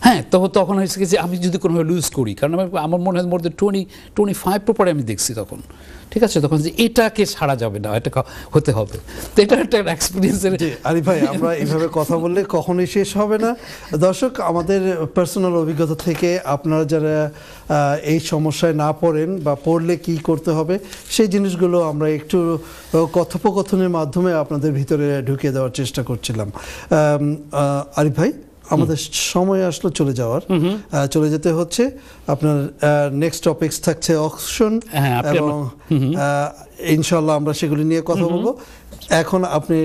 হ্যাঁ, তখন হয়েছে কি যে আমি যদি কোনোভাবে লুজ করি, কারণ আমার মনে হয় মোর দেন 25 প্রপার্টি আমি দেখছি তখন, ঠিক আছে, তখন যে এটাকে ছাড়া যাবে না, এটা হতে হবে। তো এটা একটা এক্সপিরিয়েন্সের। আরিফ ভাই, আমরা এইভাবে কথা বললে কখনোই শেষ হবে না। দর্শক, আমাদের পার্সোনাল অভিজ্ঞতা থেকে আপনারা যারা এই সমস্যায় না পড়েন বা পড়লে কি করতে হবে সেই জিনিসগুলো আমরা একটু কথোপকথনের মাধ্যমে আপনাদের ভিতরে ঢুকিয়ে দেওয়ার চেষ্টা করছিলাম। আরিফ ভাই, আমাদের সময় আসলো চলে যাওয়ার, চলে যেতে হচ্ছে। আপনার নেক্সট টপিকস থাকছে অকশন, এবং ইনশাআল্লাহ আমরা সেগুলি নিয়ে কথা বলবো। এখন আপনি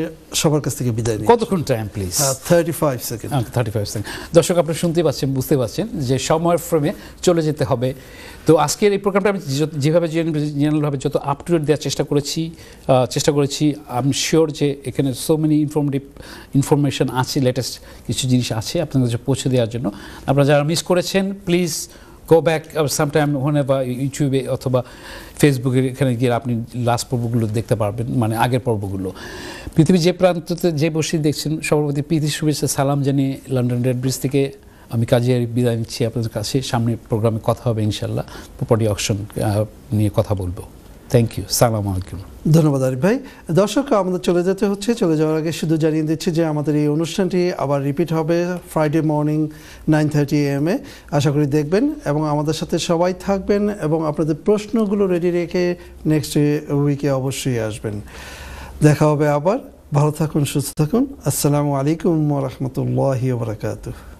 সবার কাছ থেকে বিদায় নিন। কতক্ষণ টাইম প্লিজ? 35 সেকেন্ড। 35 সেকেন্ড। দর্শক, আপনারা শুনতে পাচ্ছেন, বুঝতে পারছেন যে সময়ের ফ্রেমে চলে যেতে হবে। তো আজকের এই প্রোগ্রামটা আমি যেভাবে জেনারেলভাবে যত আপ টু ডেট দেওয়ার চেষ্টা করেছি, আই এম শিওর যে এখানে সো মেনি ইনফরমেশন আছে, লেটেস্ট কিছু জিনিস আছে আপনাদের কাছে পৌঁছে দেওয়ার জন্য। আপনারা যারা মিস করেছেন, প্লিজ গো ব্যাক সামটাইম বা ইউটিউবে অথবা ফেসবুকে, এখানে গিয়ে আপনি লাস্ট পর্বগুলো দেখতে পারবেন, মানে আগের পর্বগুলো। পৃথিবীর যে প্রান্ততে যে বসে দেখছেন, সবার প্রতি প্রীতি শুভেচ্ছা সালাম জানিয়ে লন্ডন রেড ব্রিজ থেকে আমি কাজে বিদায় নিচ্ছি আপনাদের কাছে। সামনের প্রোগ্রামে কথা হবে ইনশাল্লাহ, প্রপার্টি অকশন নিয়ে কথা বলবো। থ্যাংক ইউ, সালাম আলাইকুম। ধন্যবাদ আরিফ ভাই। দর্শক, আমাদের চলে যেতে হচ্ছে। চলে যাওয়ার আগে শুধু জানিয়ে দিচ্ছি যে আমাদের এই অনুষ্ঠানটি আবার রিপিট হবে ফ্রাইডে মর্নিং 9:30 AM এ। আশা করি দেখবেন এবং আমাদের সাথে সবাই থাকবেন, এবং আপনাদের প্রশ্নগুলো রেডি রেখে নেক্সট উইকে অবশ্যই আসবেন। দেখা হবে আবার। ভালো থাকুন, সুস্থ থাকুন। আসসালামু আলাইকুম ওয়া রাহমাতুল্লাহি ওয়া বারাকাতুহু।